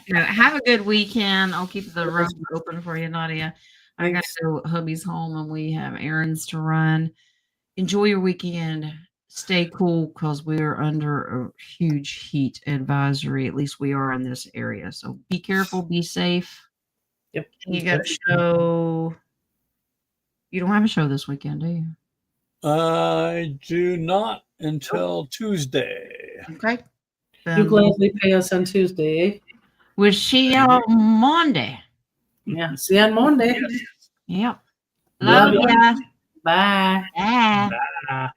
Speaker 2: Now, have a good weekend. I'll keep the road open for you, Nadia. I got to go. Hubby's home, and we have errands to run. Enjoy your weekend. Stay cool because we're under a huge heat advisory. At least we are in this area. So be careful. Be safe.
Speaker 3: Yep.
Speaker 2: You got a show. You don't have a show this weekend, do you?
Speaker 1: I do not until Tuesday.
Speaker 2: Okay.
Speaker 3: You gladly pay us on Tuesday, eh?
Speaker 2: We'll see you on Monday.
Speaker 3: Yeah. See you on Monday.
Speaker 2: Yep.
Speaker 3: Love
Speaker 2: Love ya.
Speaker 3: Bye.
Speaker 2: Bye.
Speaker 1: Ah.